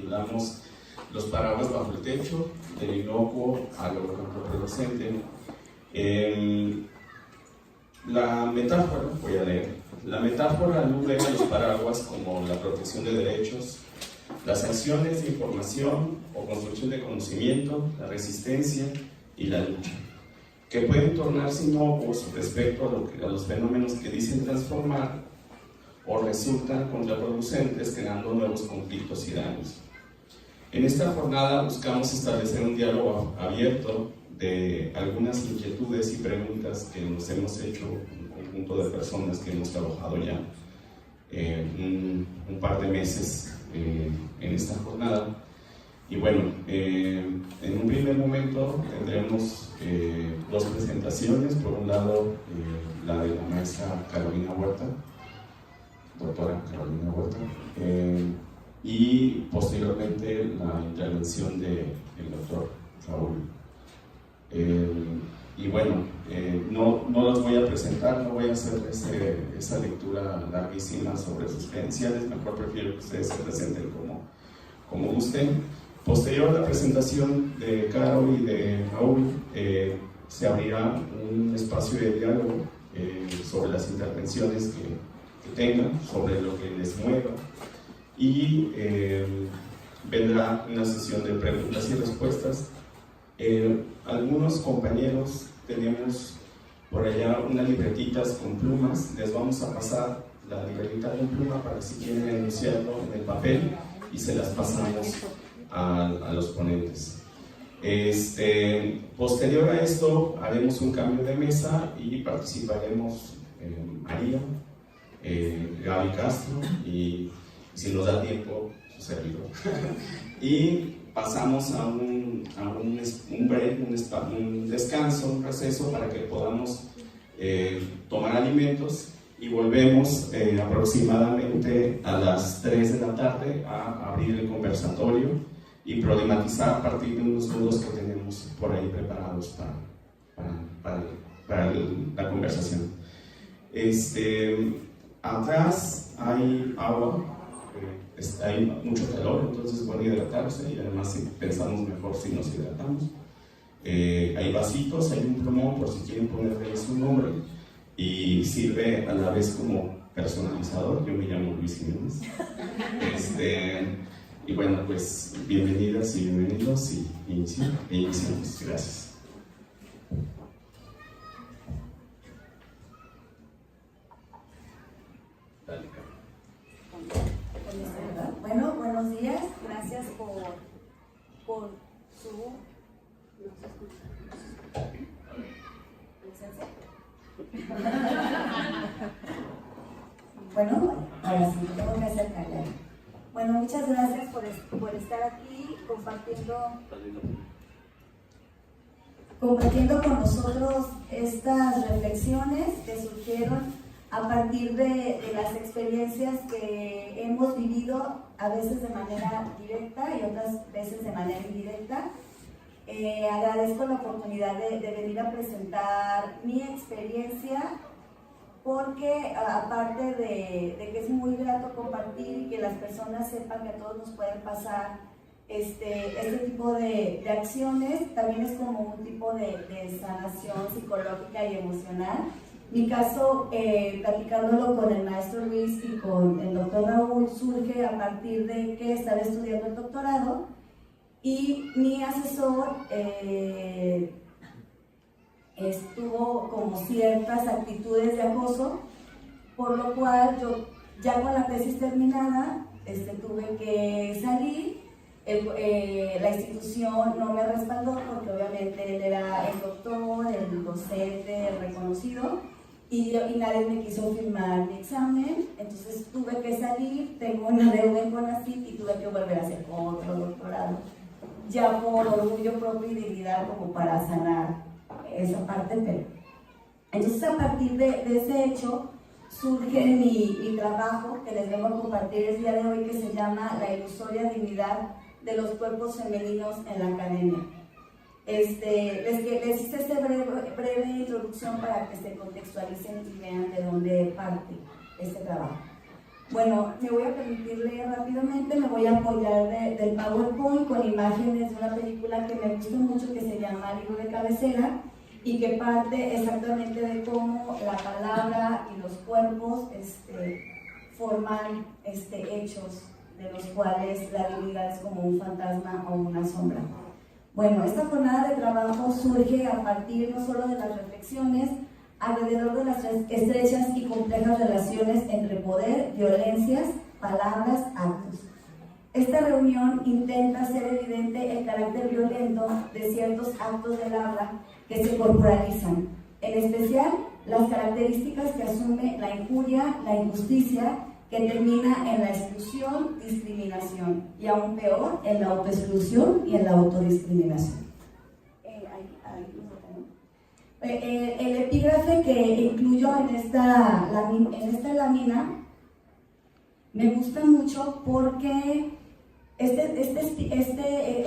titulamos Los paraguas bajo el techo, del inocuo al contraproducente. La metáfora, voy a leer, la metáfora alude a los paraguas como la protección de derechos, las acciones de información o construcción de conocimiento, la resistencia y la lucha, que pueden tornarse inocuos respecto a los fenómenos que dicen transformar o resultan contraproducentes, creando nuevos conflictos y daños. En esta jornada buscamos establecer un diálogo abierto de algunas inquietudes y preguntas que nos hemos hecho un conjunto de personas que hemos trabajado ya un par de meses en esta jornada. Y bueno, en un primer momento tendremos dos presentaciones. Por un lado, la de la maestra Carolina Huerta, doctora Carolina Huerta, y posteriormente la intervención del doctor Raúl. Y bueno, no los voy a presentar, no voy a hacer esa lectura larguísima sobre sus credenciales, mejor prefiero que ustedes se presenten como gusten. Posterior a la presentación de Caro y de Raúl, se abrirá un espacio de diálogo sobre las intervenciones que tengan, sobre lo que les mueva, y vendrá una sesión de preguntas y respuestas. Algunos compañeros tenemos por allá unas libretitas con plumas, les vamos a pasar la libretita con pluma para si quieren enunciarlo en el papel y se las pasamos a los ponentes. Posterior a esto haremos un cambio de mesa y participaremos María, Gaby Castro y si nos da tiempo su servidor. Y pasamos a un break, un descanso, un receso para que podamos tomar alimentos, y volvemos aproximadamente a las 3 de la tarde a abrir el conversatorio y problematizar a partir de unos nudos que tenemos por ahí preparados para la conversación. Atrás hay agua, hay mucho calor, entonces es bueno hidratarse, y además si pensamos mejor si nos hidratamos. Hay vasitos, hay un plumón por si quieren ponerle su nombre, y sirve a la vez como personalizador. Yo me llamo Luis Jiménez. Y bueno, pues bienvenidas y bienvenidos, y iniciamos. Gracias. Dale, Bueno, buenos días, gracias por su presencia. Bueno, ahora sí, tengo que acercarle. Bueno, muchas gracias por estar aquí compartiendo con nosotros estas reflexiones que surgieron a partir de las experiencias que hemos vivido, a veces de manera directa y otras veces de manera indirecta. Agradezco la oportunidad de venir a presentar mi experiencia, porque aparte de que es muy grato compartir y que las personas sepan que a todos nos pueden pasar este tipo de acciones, también es como un tipo de sanación psicológica y emocional. Mi caso, platicándolo con el maestro Luis y con el doctor Raúl, surge a partir de que estaba estudiando el doctorado y mi asesor tuvo como ciertas actitudes de acoso, por lo cual yo ya con la tesis terminada tuve que salir. La institución no me respaldó porque obviamente él era el doctor, el docente, el reconocido, y nadie me quiso firmar mi examen. Entonces tuve que salir, tengo una deuda en CONACYT y tuve que volver a hacer otro doctorado, ya por orgullo propio y dignidad, como para sanar esa parte. Pero entonces a partir de ese hecho surge mi trabajo que les vengo a compartir el día de hoy, que se llama La ilusoria dignidad de los cuerpos femeninos en la academia. Les hice esta breve introducción para que se contextualicen y vean de dónde parte este trabajo. Bueno, me voy a permitir leer rápidamente, me voy a apoyar del PowerPoint con imágenes de una película que me gusta mucho que se llama Libro de Cabecera y que parte exactamente de cómo la palabra y los cuerpos forman hechos de los cuales la divinidad es como un fantasma o una sombra. Bueno, esta jornada de trabajo surge a partir no solo de las reflexiones alrededor de las estrechas y complejas relaciones entre poder, violencias, palabras, actos. Esta reunión intenta hacer evidente el carácter violento de ciertos actos del habla que se corporalizan, en especial las características que asume la injuria, la injusticia, que termina en la exclusión, discriminación y aún peor, en la autoexclusión y en la autodiscriminación. El epígrafe que incluyo en esta lámina me gusta mucho porque este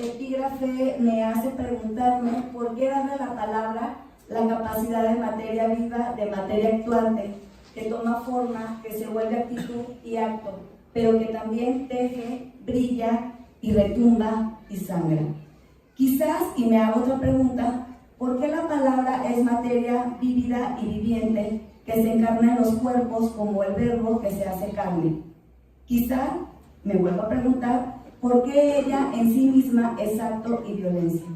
epígrafe me hace preguntarme por qué darle a la palabra la capacidad de materia viva, de materia actuante, que toma forma, que se vuelve actitud y acto, pero que también teje, brilla y retumba y sangra. Quizás, y me hago otra pregunta, ¿por qué la palabra es materia vívida y viviente que se encarna en los cuerpos como el verbo que se hace carne? Quizá, me vuelvo a preguntar, ¿por qué ella en sí misma es acto y violencia?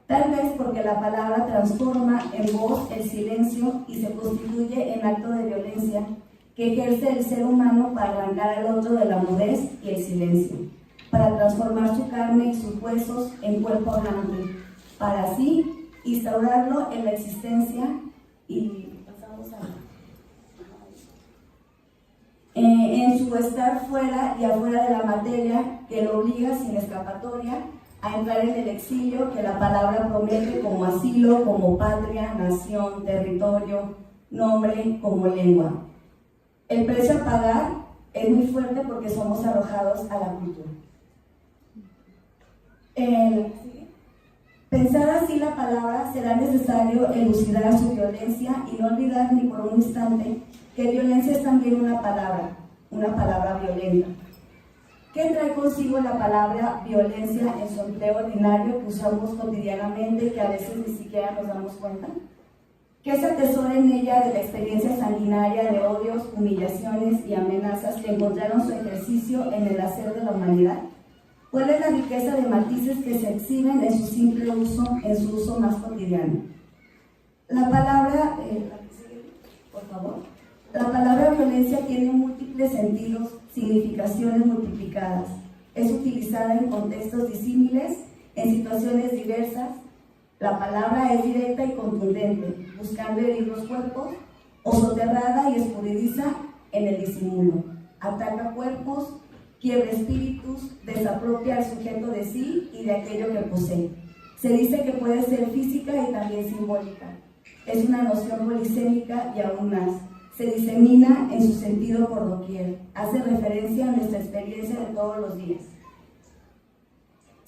Tal vez porque la palabra transforma en voz el silencio y se constituye en acto de violencia que ejerce el ser humano para arrancar al otro de la mudez y el silencio, para transformar su carne y sus huesos en cuerpo hablante, para así instaurarlo en la existencia y en su estar fuera y afuera de la materia que lo obliga sin escapatoria a entrar en el exilio que la palabra promete como asilo, como patria, nación, territorio, nombre, como lengua. El precio a pagar es muy fuerte porque somos arrojados a la cultura. Pensar así la palabra, será necesario elucidar su violencia y no olvidar ni por un instante que violencia es también una palabra violenta. ¿Qué trae consigo la palabra violencia en su empleo ordinario que usamos cotidianamente y que a veces ni siquiera nos damos cuenta? ¿Qué se atesora en ella de la experiencia sanguinaria de odios, humillaciones y amenazas que encontraron su ejercicio en el hacer de la humanidad? ¿Cuál es la riqueza de matices que se exhiben en su simple uso, en su uso más cotidiano? La palabra, por favor, la palabra violencia tiene múltiples sentidos, significaciones multiplicadas. Es utilizada en contextos disímiles, en situaciones diversas. La palabra es directa y contundente, buscando herir los cuerpos, o soterrada y escurridiza en el disimulo. Ataca cuerpos, quiebra espíritus, desapropia al sujeto de sí y de aquello que posee. Se dice que puede ser física y también simbólica. Es una noción polisémica y aún más. Se disemina en su sentido por doquier. Hace referencia a nuestra experiencia de todos los días.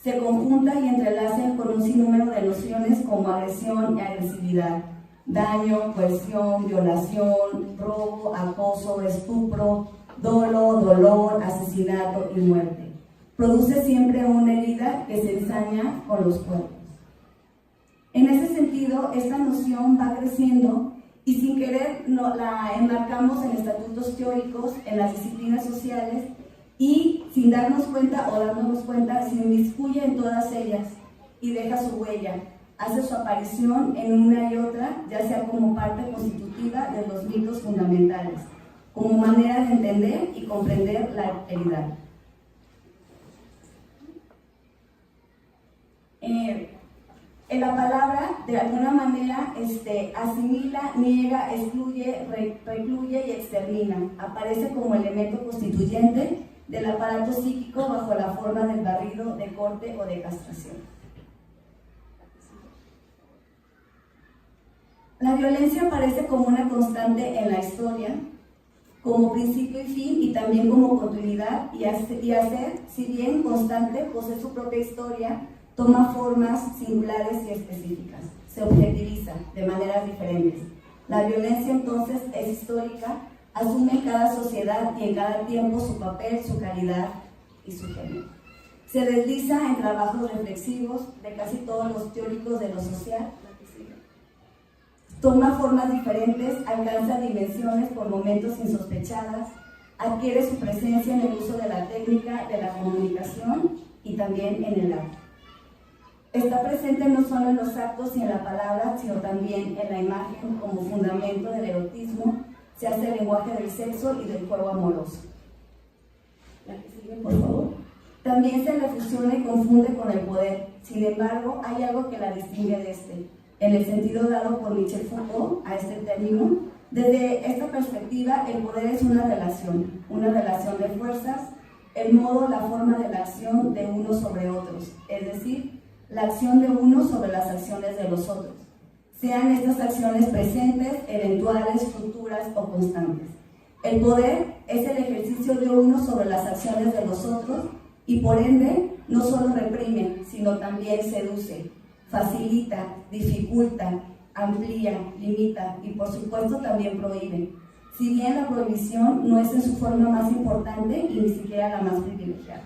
Se conjunta y entrelaza con un sinnúmero de nociones como agresión y agresividad, daño, coerción, violación, robo, acoso, estupro, dolo, dolor, asesinato y muerte. Produce siempre una herida que se ensaña con los cuerpos. En ese sentido, esta noción va creciendo y sin querer la enmarcamos en estatutos teóricos, en las disciplinas sociales y sin darnos cuenta o dándonos cuenta, se inmiscuye en todas ellas y deja su huella, hace su aparición en una y otra, ya sea como parte constitutiva de los mitos fundamentales, como manera de entender y comprender la alteridad. La palabra, de alguna manera, asimila, niega, excluye, recluye y extermina. Aparece como elemento constituyente del aparato psíquico bajo la forma del barrido, de corte o de castración. La violencia aparece como una constante en la historia, como principio y fin, y también como continuidad y hacer, si bien constante, posee su propia historia, toma formas singulares y específicas, se objetiviza de maneras diferentes. La violencia entonces es histórica, asume en cada sociedad y en cada tiempo su papel, su calidad y su género. Se desliza en trabajos reflexivos de casi todos los teóricos de lo social. Toma formas diferentes, alcanza dimensiones por momentos insospechadas, adquiere su presencia en el uso de la técnica, de la comunicación y también en el arte. Está presente no solo en los actos y en la palabra, sino también en la imagen como fundamento del erotismo, se hace el lenguaje del sexo y del juego amoroso. La que sigue, por favor. También se le fusiona y confunde con el poder. Sin embargo, hay algo que la distingue de este, en el sentido dado por Michel Foucault a este término. Desde esta perspectiva, el poder es una relación de fuerzas, el modo, la forma de la acción de unos sobre otros, es decir, la acción de unos sobre las acciones de los otros, sean estas acciones presentes, eventuales, futuras o constantes. El poder es el ejercicio de uno sobre las acciones de los otros y por ende no solo reprime, sino también seduce, facilita, dificulta, amplía, limita y por supuesto también prohíbe. Si bien la prohibición no es en su forma más importante y ni siquiera la más privilegiada.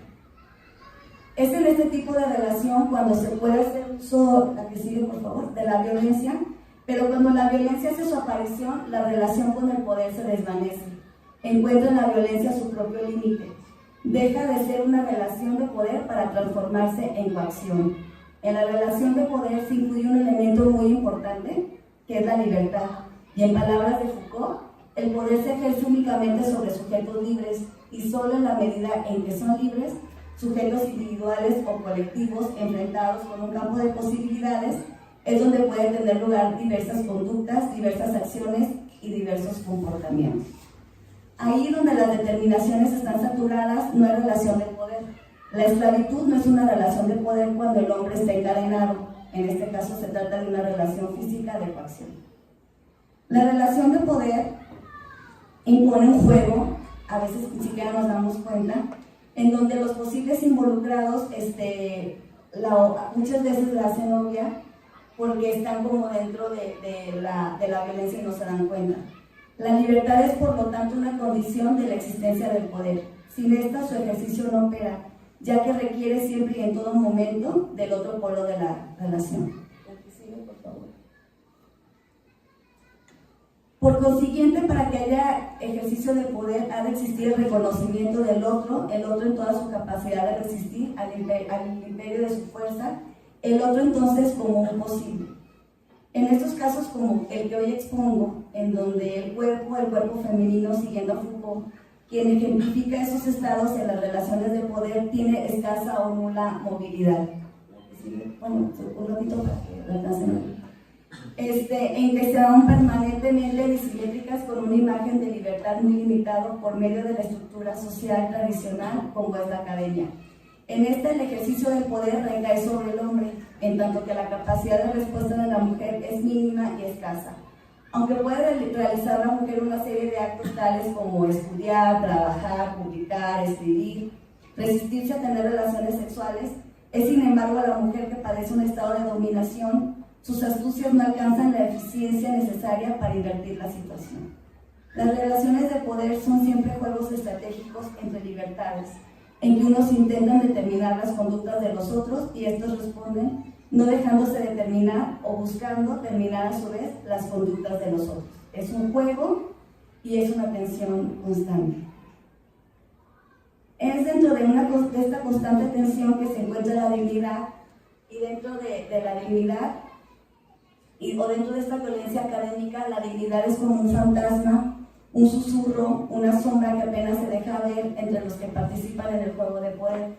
Es en este tipo de relación cuando se puede hacer uso, la que sigue por favor, de la violencia, pero cuando la violencia hace su aparición, la relación con el poder se desvanece. Encuentra en la violencia su propio límite. Deja de ser una relación de poder para transformarse en coacción. En la relación de poder se incluye un elemento muy importante, que es la libertad. Y en palabras de Foucault, el poder se ejerce únicamente sobre sujetos libres y solo en la medida en que son libres, sujetos individuales o colectivos enfrentados con un campo de posibilidades, es donde pueden tener lugar diversas conductas, diversas acciones y diversos comportamientos. Ahí donde las determinaciones están saturadas, no hay relación de poder. La esclavitud no es una relación de poder cuando el hombre está encadenado. En este caso se trata de una relación física de coacción. La relación de poder impone un juego, a veces ni siquiera nos damos cuenta, en donde los posibles involucrados muchas veces la hacen obvia porque están como dentro de la violencia y no se dan cuenta. La libertad es por lo tanto una condición de la existencia del poder. Sin esta su ejercicio no opera, ya que requiere siempre y en todo momento del otro polo de la relación. Por favor. Por consiguiente, para que haya ejercicio de poder, ha de existir el reconocimiento del otro, el otro en toda su capacidad de resistir al imperio de su fuerza, el otro entonces como un posible. En estos casos como el que hoy expongo, en donde el cuerpo femenino, siguiendo a Foucault, quien ejemplifica esos estados en las relaciones de poder, tiene escasa o nula movilidad. Bueno, un ratito para que lo alcancen aquí. En que se van permanentemente disimétricas con una imagen de libertad muy limitado por medio de la estructura social tradicional como es la academia. En el ejercicio del poder recae sobre el hombre, en tanto que la capacidad de respuesta de la mujer es mínima y escasa. Aunque puede realizar la mujer una serie de actos tales como estudiar, trabajar, publicar, escribir, resistirse a tener relaciones sexuales, es sin embargo la mujer que padece un estado de dominación. Sus astucias no alcanzan la eficiencia necesaria para invertir la situación. Las relaciones de poder son siempre juegos estratégicos entre libertades, en que unos intentan determinar las conductas de los otros y estos responden, no dejándose determinar o buscando terminar a su vez las conductas de los otros. Es un juego y es una tensión constante. Es dentro de esta constante tensión que se encuentra la dignidad y dentro de la dignidad o dentro de esta violencia académica, la dignidad es como un fantasma, un susurro, una sombra que apenas se deja ver entre los que participan en el juego de poder.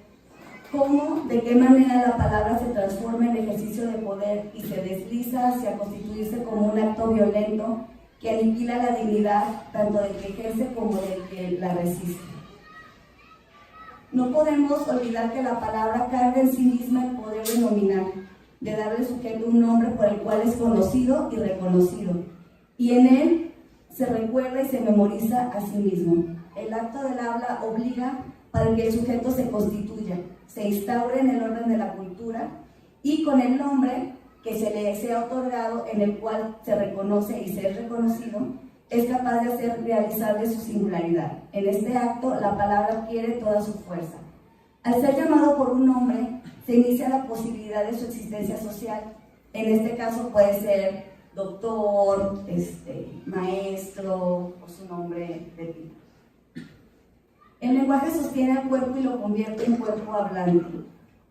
¿Cómo, de qué manera la palabra se transforma en ejercicio de poder y se desliza hacia constituirse como un acto violento que aniquila la dignidad tanto del que ejerce como del que la resiste? No podemos olvidar que la palabra carga en sí misma el poder de nominar, de darle al sujeto un nombre por el cual es conocido y reconocido, y en él se recuerda y se memoriza a sí mismo. El acto del habla obliga para que el sujeto se constituya, se instaure en el orden de la cultura y con el nombre que se le sea otorgado, en el cual se reconoce y se es reconocido, es capaz de hacer realizable su singularidad. En este acto, la palabra adquiere toda su fuerza. Al ser llamado por un nombre, se inicia la posibilidad de su existencia social. En este caso puede ser doctor, maestro o su nombre de vida. El lenguaje sostiene al cuerpo y lo convierte en cuerpo hablante.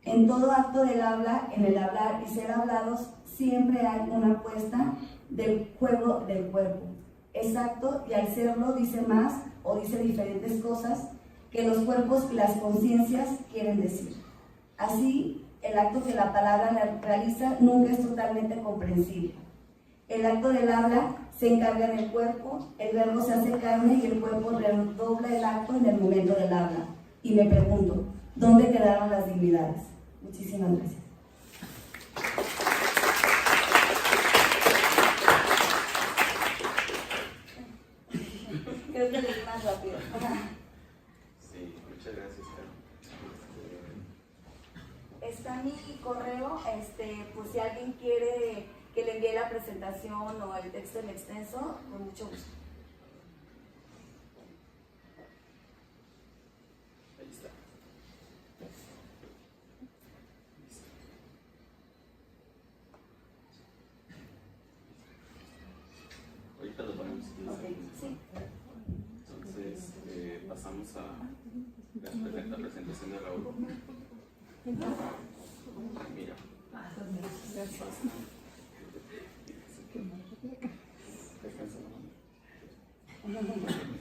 En todo acto del habla, en el hablar y ser hablados, siempre hay una apuesta del juego del cuerpo. Exacto, y al serlo dice más o dice diferentes cosas que los cuerpos y las conciencias quieren decir. Así, el acto que la palabra realiza nunca es totalmente comprensible. El acto del habla se encarga en el cuerpo, el verbo se hace carne y el cuerpo redobla el acto en el momento del habla. Y me pregunto, ¿dónde quedaron las divinidades? Muchísimas gracias. Creo que leí más rápido. Sí, muchas gracias, Carmen. Está mi correo, por si alguien quiere que le envíe la presentación o el texto en extenso, con mucho gusto. Ahí está. Ahorita lo ponemos. Okay. Sí. Entonces, pasamos a la presentación de Raúl. Mira.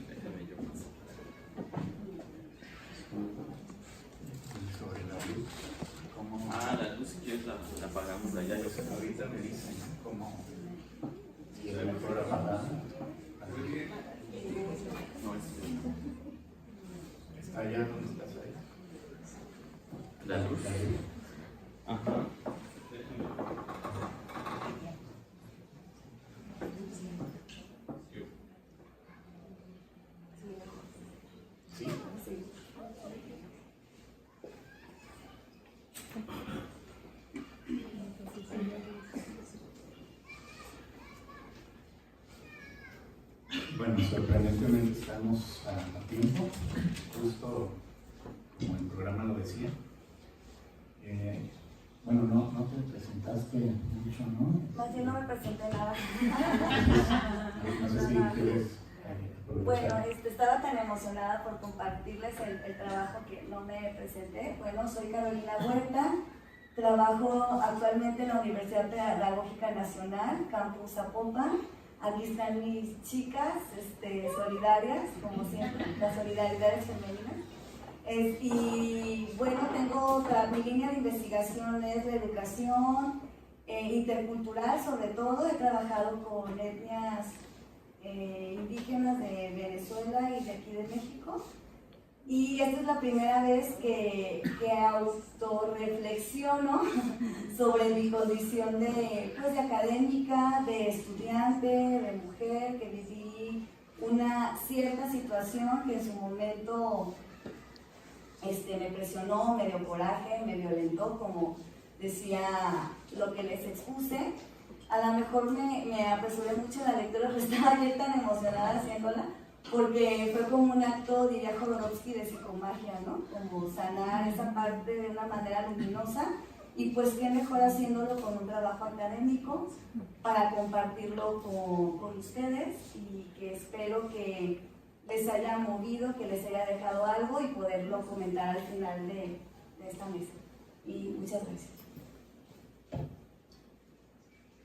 Déjame yo más. Sobre la luz, ¿cómo? La luz, si quieres, la apagamos allá. Yo sé que ahorita me dicen ¿Cómo? ¿Y el mejor apagada? no ¿Está allá donde estás ahí? la luz. La luz. Ajá. Sí. Sí. Bueno, sorprendentemente estamos a tiempo, justo como el programa lo decía. Bueno, no te presentaste mucho, ¿no? Más bien no me presenté nada. No sé si quieres Bueno, aprovechar. estaba tan emocionada por compartirles el trabajo que no me presenté. Bueno, soy Carolina Huerta, trabajo actualmente en la Universidad Pedagógica Nacional, Campus Zapopan. Aquí están mis chicas solidarias, como siempre, las solidaridades femeninas. Y bueno, tengo mi línea de investigación es de educación intercultural, sobre todo. He trabajado con etnias indígenas de Venezuela y de aquí de México. Y esta es la primera vez que autorreflexiono sobre mi condición de académica, de estudiante, de mujer, que viví una cierta situación que en su momento me presionó, me dio coraje, me violentó, como decía lo que les expuse. A lo mejor me apresuré mucho en la lectura, pero estaba yo tan emocionada haciéndola, porque fue como un acto, diría Jodorowsky, de psicomagia, ¿no? Como sanar esa parte de una manera luminosa, y pues qué mejor haciéndolo con un trabajo académico para compartirlo con ustedes, y que espero que les haya movido, que les haya dejado algo y poderlo comentar al final de esta mesa. Y muchas gracias.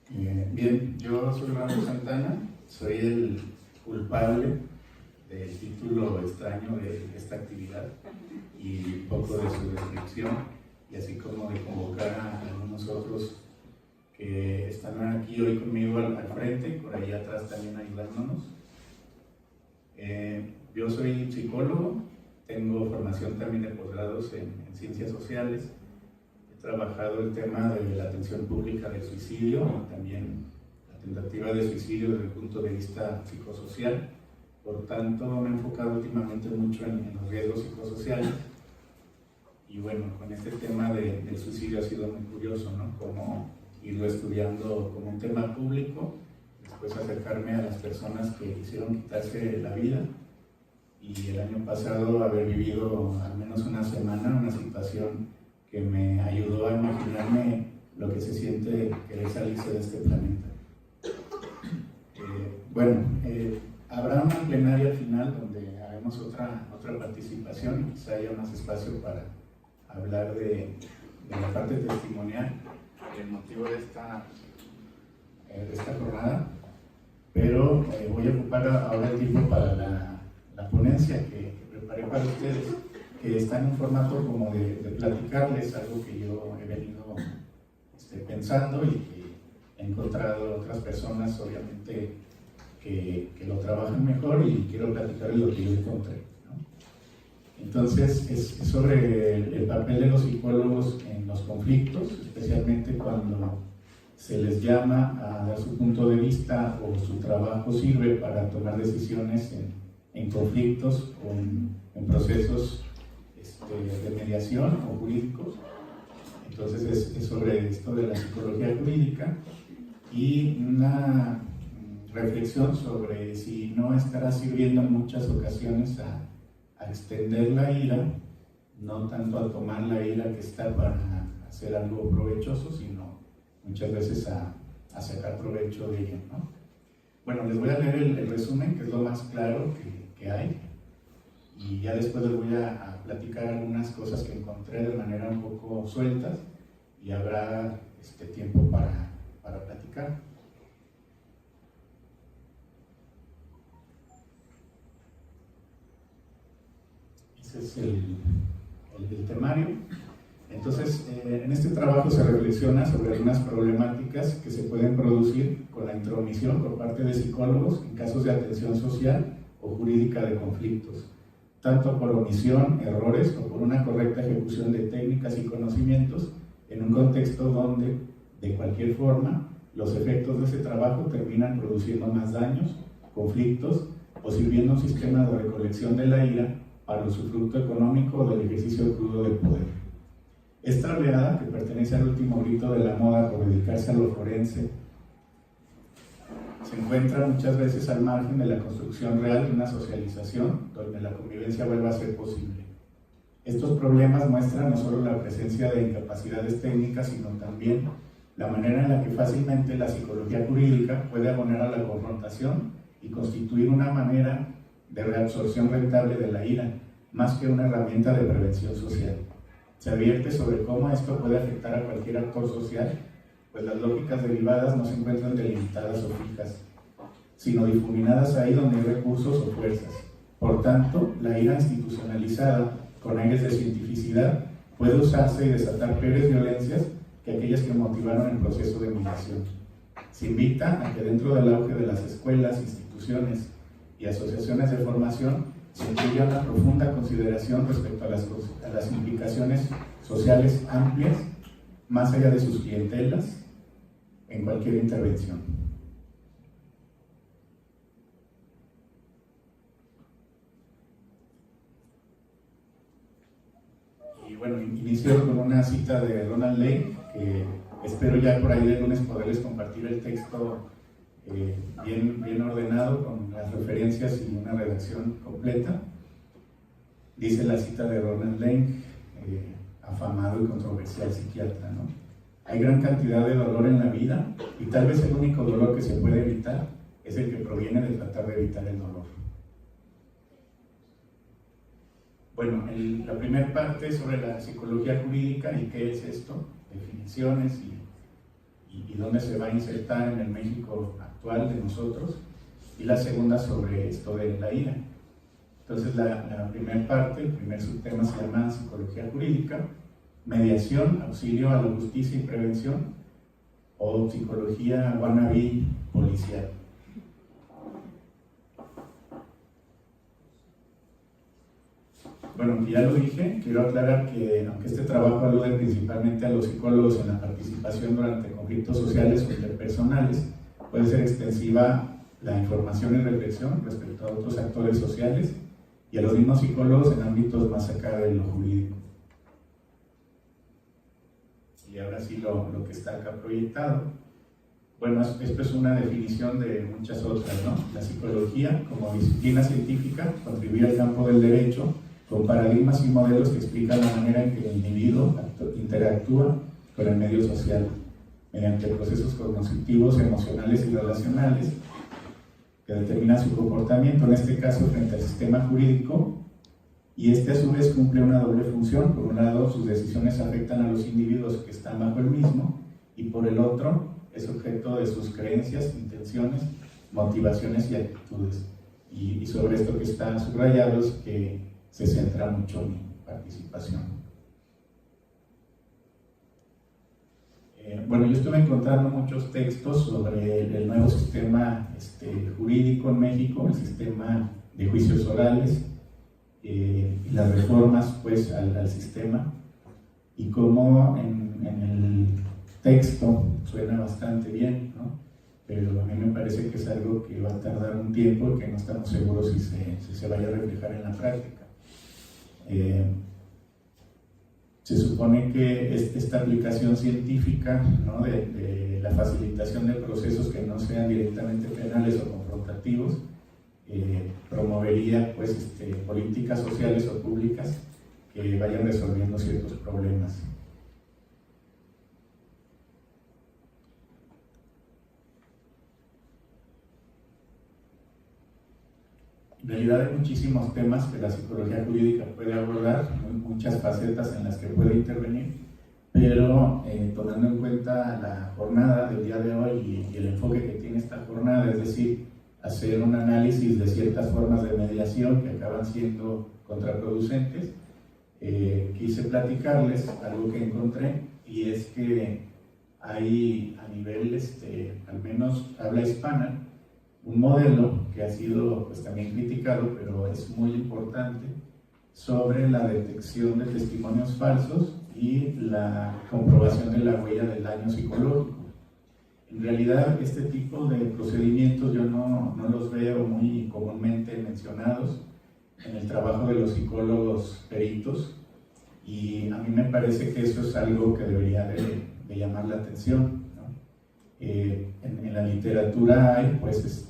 Bien, yo soy Raúl Santana, soy el culpable del título extraño de esta actividad y un poco de su descripción, y así como de convocar a algunos otros que están aquí hoy conmigo al frente y por ahí atrás también ayudándonos. Yo soy psicólogo, tengo formación también de posgrados en ciencias sociales. He trabajado el tema de la atención pública del suicidio y también la tentativa de suicidio desde el punto de vista psicosocial. Por tanto, me he enfocado últimamente mucho en los riesgos psicosociales. Y bueno, con este tema del suicidio ha sido muy curioso, ¿no? Cómo irlo estudiando como un tema público después acercarme a las personas que quisieron quitarse la vida, y el año pasado haber vivido al menos una semana una situación que me ayudó a imaginarme lo que se siente querer salirse de este planeta. Habrá una plenaria al final donde haremos otra participación y quizá haya más espacio para hablar de la parte testimonial, el motivo de esta jornada, pero voy a ocupar ahora el tiempo para la ponencia que preparé para ustedes, que está en un formato como de platicarles algo que yo he venido pensando y que he encontrado otras personas, obviamente, que lo trabajan mejor, y quiero platicarles lo que yo encontré, ¿no? Entonces, es sobre el papel de los psicólogos en los conflictos, especialmente cuando se les llama a dar su punto de vista o su trabajo sirve para tomar decisiones en conflictos o en procesos de mediación o jurídicos. Entonces es sobre esto de la psicología jurídica y una reflexión sobre si no estará sirviendo en muchas ocasiones a extender la ira, no tanto a tomar la ira que está para hacer algo provechoso, sino muchas veces a sacar provecho de ella, ¿no? Bueno, les voy a leer el resumen, que es lo más claro que hay, y ya después les voy a platicar algunas cosas que encontré de manera un poco sueltas, y habrá tiempo para platicar. Ese es el temario. Entonces, en este trabajo se reflexiona sobre algunas problemáticas que se pueden producir con la intromisión por parte de psicólogos en casos de atención social o jurídica de conflictos, tanto por omisión, errores o por una correcta ejecución de técnicas y conocimientos en un contexto donde, de cualquier forma, los efectos de ese trabajo terminan produciendo más daños, conflictos o sirviendo un sistema de recolección de la ira para el usufructo económico o del ejercicio crudo del poder. Esta oleada, que pertenece al último grito de la moda por dedicarse a lo forense, se encuentra muchas veces al margen de la construcción real de una socialización donde la convivencia vuelva a ser posible. Estos problemas muestran no solo la presencia de incapacidades técnicas, sino también la manera en la que fácilmente la psicología jurídica puede abonar a la confrontación y constituir una manera de reabsorción rentable de la ira, más que una herramienta de prevención social. Se advierte sobre cómo esto puede afectar a cualquier actor social, pues las lógicas derivadas no se encuentran delimitadas o fijas, sino difuminadas ahí donde hay recursos o fuerzas. Por tanto, la ira institucionalizada, con aires de cientificidad, puede usarse y desatar peores violencias que aquellas que motivaron el proceso de migración. Se invita a que dentro del auge de las escuelas, instituciones y asociaciones de formación se incluya una profunda consideración respecto a las implicaciones sociales amplias, más allá de sus clientelas, en cualquier intervención. Y bueno, inicio con una cita de Ronald Lane, que espero ya por ahí de lunes poderles compartir el texto bien ordenado, con las referencias y una redacción completa. Dice la cita de Ronald Lane, afamado y controversial psiquiatra, ¿no? Hay gran cantidad de dolor en la vida y tal vez el único dolor que se puede evitar es el que proviene de tratar de evitar el dolor. Bueno, la primera parte es sobre la psicología jurídica y qué es esto, definiciones y dónde se va a insertar en el México actual de nosotros, y la segunda sobre esto de la ira. Entonces la primera parte, el primer subtema se llama psicología jurídica, mediación, auxilio a la justicia y prevención, o psicología wannabe policial. Bueno, ya lo dije, quiero aclarar que aunque este trabajo alude principalmente a los psicólogos en la participación durante conflictos sociales o interpersonales, puede ser extensiva la información y reflexión respecto a otros actores sociales y a los mismos psicólogos en ámbitos más acá de lo jurídico. Y ahora sí lo que está acá proyectado. Bueno, esto es una definición de muchas otras, ¿no? La psicología, como disciplina científica, contribuye al campo del derecho con paradigmas y modelos que explican la manera en que el individuo interactúa con el medio social, mediante procesos cognitivos, emocionales y relacionales que determinan su comportamiento, en este caso frente al sistema jurídico, y este a su vez cumple una doble función. Por un lado, sus decisiones afectan a los individuos que están bajo el mismo, y por el otro, es objeto de sus creencias, intenciones, motivaciones y actitudes. Y sobre esto que está subrayado es que se centra mucho en mi participación. Bueno, yo estuve encontrando muchos textos sobre el nuevo sistema jurídico en México, el sistema de juicios orales, y las reformas pues al sistema, y cómo en el texto suena bastante bien, ¿no? Pero a mí me parece que es algo que va a tardar un tiempo y que no estamos seguros si se vaya a reflejar en la práctica. Se supone que esta aplicación científica, ¿no? de la facilitación de procesos que no sean directamente penales o confrontativos, promovería pues, políticas sociales o públicas que vayan resolviendo ciertos problemas. En realidad hay muchísimos temas que la psicología jurídica puede abordar, muchas facetas en las que puede intervenir, pero tomando en cuenta la jornada del día de hoy y el enfoque que tiene esta jornada, es decir, hacer un análisis de ciertas formas de mediación que acaban siendo contraproducentes, quise platicarles algo que encontré, y es que hay a nivel, al menos habla hispana, un modelo que ha sido pues, también criticado, pero es muy importante, sobre la detección de testimonios falsos y la comprobación de la huella del daño psicológico. En realidad, este tipo de procedimientos yo no los veo muy comúnmente mencionados en el trabajo de los psicólogos peritos, y a mí me parece que eso es algo que debería de llamar la atención, ¿no? En la literatura hay pues,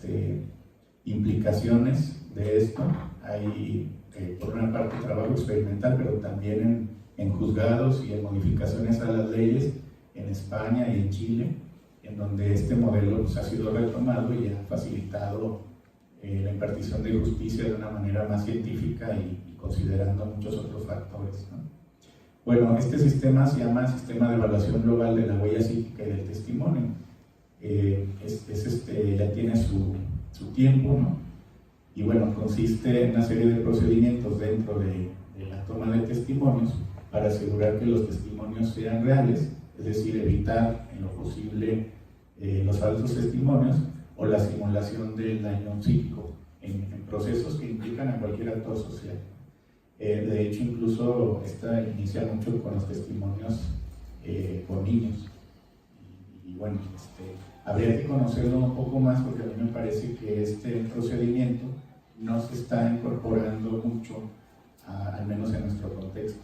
implicaciones de esto. Hay por una parte trabajo experimental, pero también en juzgados y en modificaciones a las leyes en España y en Chile, en donde este modelo pues, ha sido retomado y ha facilitado la impartición de justicia de una manera más científica y considerando muchos otros factores, ¿no? Bueno, este sistema se llama Sistema de Evaluación Global de la Huella Psíquica y del Testimonio. Ya tiene su tiempo, ¿no? Y bueno, consiste en una serie de procedimientos dentro de la toma de testimonios para asegurar que los testimonios sean reales, es decir, evitar en lo posible los falsos testimonios o la simulación del daño psíquico en procesos que implican a cualquier actor social. De hecho, incluso esta inicia mucho con los testimonios con niños. Y bueno, habría que conocerlo un poco más, porque a mí me parece que este procedimiento no se está incorporando mucho, al menos en nuestro contexto.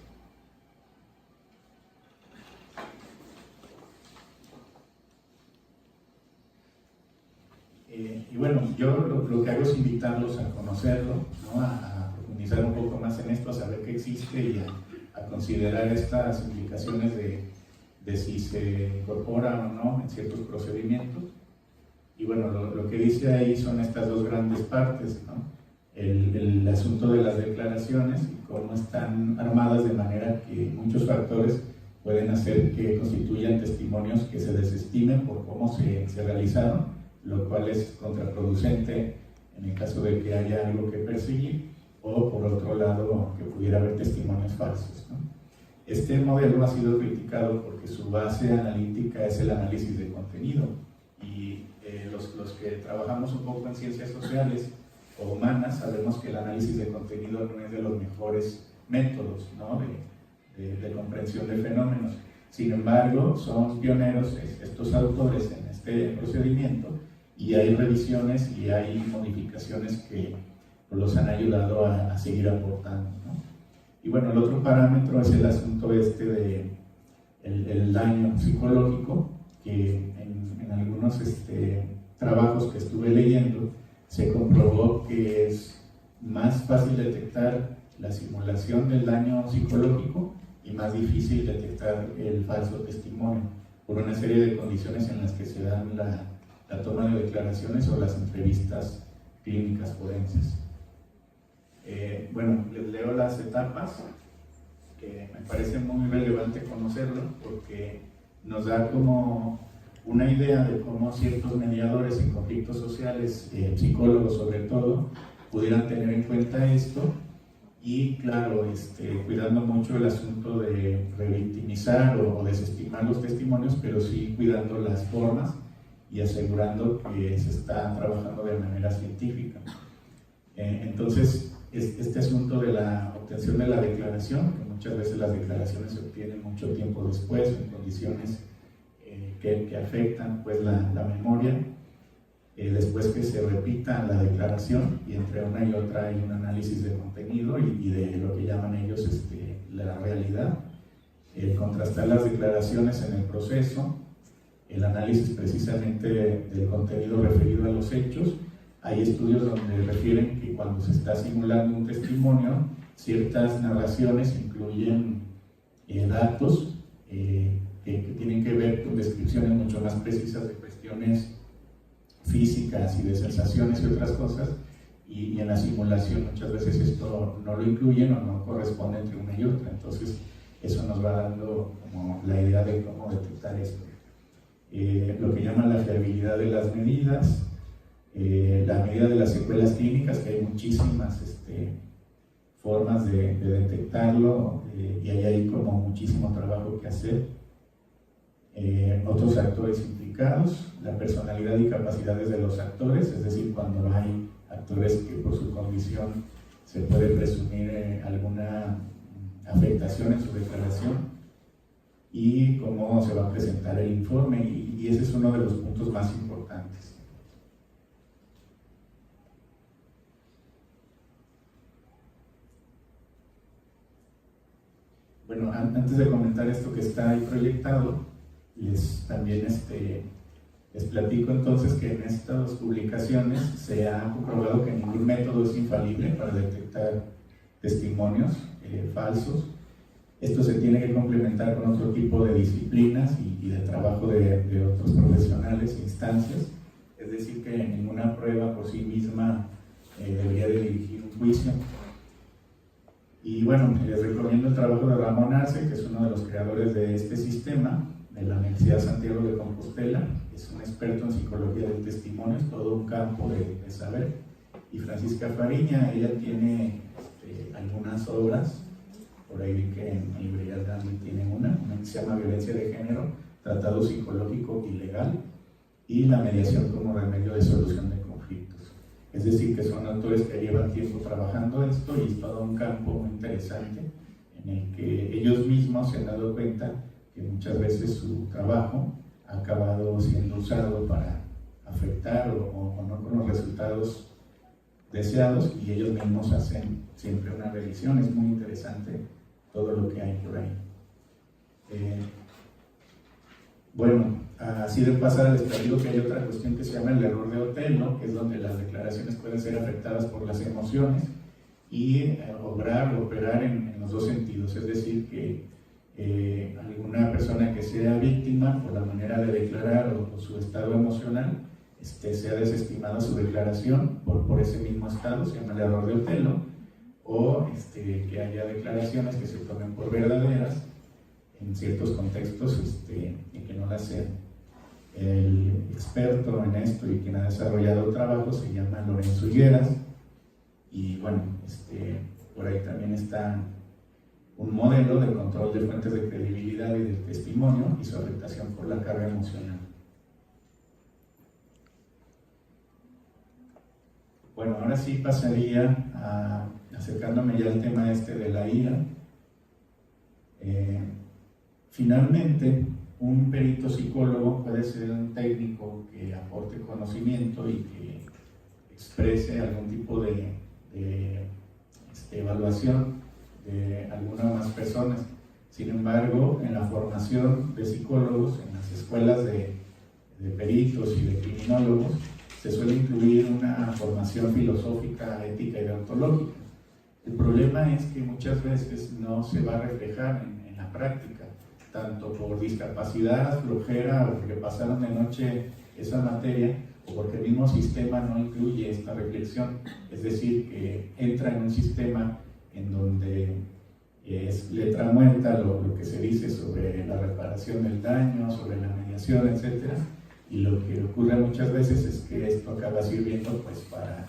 Y bueno, yo lo que hago es invitarlos a conocerlo, ¿no? a profundizar un poco más en esto, a saber qué existe y a considerar estas implicaciones de si se incorpora o no en ciertos procedimientos. Y bueno, lo que dice ahí son estas dos grandes partes, ¿no? El asunto de las declaraciones y cómo están armadas de manera que muchos factores pueden hacer que constituyan testimonios que se desestimen por cómo se realizaron, lo cual es contraproducente en el caso de que haya algo que perseguir, o por otro lado que pudiera haber testimonios falsos, ¿no? Este modelo ha sido criticado porque su base analítica es el análisis de contenido, y los que trabajamos un poco en ciencias sociales o humanas sabemos que el análisis de contenido no es de los mejores métodos, ¿no? de comprensión de fenómenos. Sin embargo, son pioneros estos autores en este procedimiento, y hay revisiones y hay modificaciones que los han ayudado a seguir aportando, ¿no? Y bueno, el otro parámetro es el asunto de el daño psicológico, que en algunos trabajos que estuve leyendo se comprobó que es más fácil detectar la simulación del daño psicológico y más difícil detectar el falso testimonio por una serie de condiciones en las que se dan la toma de declaraciones o las entrevistas clínicas forenses. Bueno, les leo las etapas, que me parece muy relevante conocerlo porque nos da como una idea de cómo ciertos mediadores en conflictos sociales, psicólogos sobre todo, pudieran tener en cuenta esto y, claro, cuidando mucho el asunto de revictimizar o desestimar los testimonios, pero sí cuidando las formas y asegurando que se está trabajando de manera científica. Entonces, este asunto de la obtención de la declaración, que muchas veces las declaraciones se obtienen mucho tiempo después, en condiciones que afectan pues, la memoria, después que se repita la declaración y entre una y otra hay un análisis de contenido y de lo que llaman ellos la realidad, contrastar las declaraciones en el proceso, el análisis precisamente del contenido referido a los hechos. Hay estudios donde refieren que cuando se está simulando un testimonio, ciertas narraciones incluyen datos que tienen que ver con descripciones mucho más precisas de cuestiones físicas y de sensaciones y otras cosas, y en la simulación muchas veces esto no lo incluyen o no corresponde entre una y otra. Entonces eso nos va dando como la idea de cómo detectar esto. Lo que llaman la fiabilidad de las medidas, la medida de las secuelas clínicas, que hay muchísimas formas de detectarlo, y ahí hay como muchísimo trabajo que hacer. Otros actores implicados, la personalidad y capacidades de los actores, es decir, cuando hay actores que por su condición se puede presumir alguna afectación en su declaración, y cómo se va a presentar el informe, y ese es uno de los puntos más importantes. Bueno, antes de comentar esto que está ahí proyectado, también les platico entonces que en estas publicaciones se ha comprobado que ningún método es infalible para detectar testimonios falsos. Esto se tiene que complementar con otro tipo de disciplinas y de trabajo de otros profesionales e instancias. Es decir, que ninguna prueba por sí misma debería de dirigir un juicio. Y bueno, les recomiendo el trabajo de Ramón Arce, que es uno de los creadores de este sistema, de la Universidad Santiago de Compostela. Es un experto en psicología del testimonio, es todo un campo de saber. Y Francisca Fariña, ella tiene algunas obras, por ahí vi que en librería Gandhi tiene una que se llama Violencia de Género, Tratado Psicológico y Legal, y La Mediación como Remedio de Solución de Conflictos. Es decir, que son autores que llevan tiempo trabajando esto y es todo un campo muy interesante en el que ellos mismos se han dado cuenta que muchas veces su trabajo ha acabado siendo usado para afectar o no con los resultados deseados, y ellos mismos hacen siempre una revisión. Es muy interesante todo lo que hay por ahí. Bueno, así de pasada les platico que hay otra cuestión que se llama el error de Otelo, que es donde las declaraciones pueden ser afectadas por las emociones y obrar o operar en los dos sentidos, es decir, que alguna persona que sea víctima por la manera de declarar o su estado emocional sea desestimada su declaración por ese mismo estado, se llama el error de Otelo, o que haya declaraciones que se tomen por verdaderas en ciertos contextos y que no las sean. El experto en esto y quien ha desarrollado el trabajo se llama Lorenzo Higueras, y bueno, por ahí también está un modelo de control de fuentes de credibilidad y del testimonio y su afectación por la carga emocional. Bueno, ahora sí pasaría acercándome ya al tema de la ira. Finalmente, un perito psicólogo puede ser un técnico que aporte conocimiento y que exprese algún tipo de evaluación de alguna o más personas. Sin embargo, en la formación de psicólogos, en las escuelas de peritos y de criminólogos, se suele incluir una formación filosófica, ética y deontológica. El problema es que muchas veces no se va a reflejar en la práctica, tanto por discapacidad, flojera o porque pasaron de noche esa materia, o porque el mismo sistema no incluye esta reflexión. Es decir, que entra en un sistema en donde es letra muerta lo que se dice sobre la reparación del daño, sobre la mediación, etc. Y lo que ocurre muchas veces es que esto acaba sirviendo pues para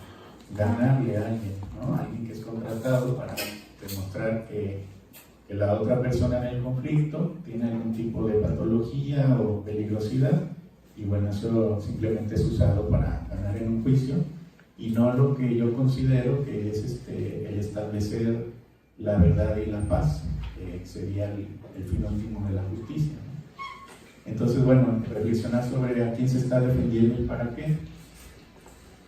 ganarle a alguien, ¿no? Alguien que es contratado para demostrar que la otra persona en el conflicto tiene algún tipo de patología o peligrosidad, y bueno, eso simplemente es usado para ganar en un juicio, y no lo que yo considero que es el establecer la verdad y la paz, que sería el fin último de la justicia, ¿no? Entonces, bueno, reflexionar sobre a quién se está defendiendo y para qué,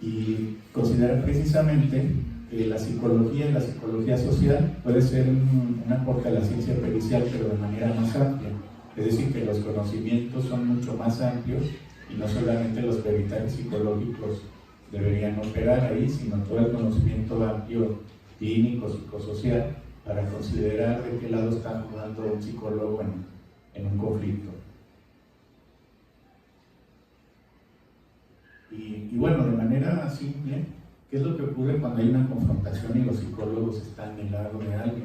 y considerar precisamente que la psicología social puede ser un aporte a la ciencia pericial, pero de manera más amplia. Es decir, que los conocimientos son mucho más amplios y no solamente los peritales psicológicos deberían operar ahí, sino todo el conocimiento amplio clínico, psicosocial, para considerar de qué lado está jugando un psicólogo en un conflicto. Y bueno, de manera simple, ¿qué es lo que ocurre cuando hay una confrontación y los psicólogos están del lado de alguien?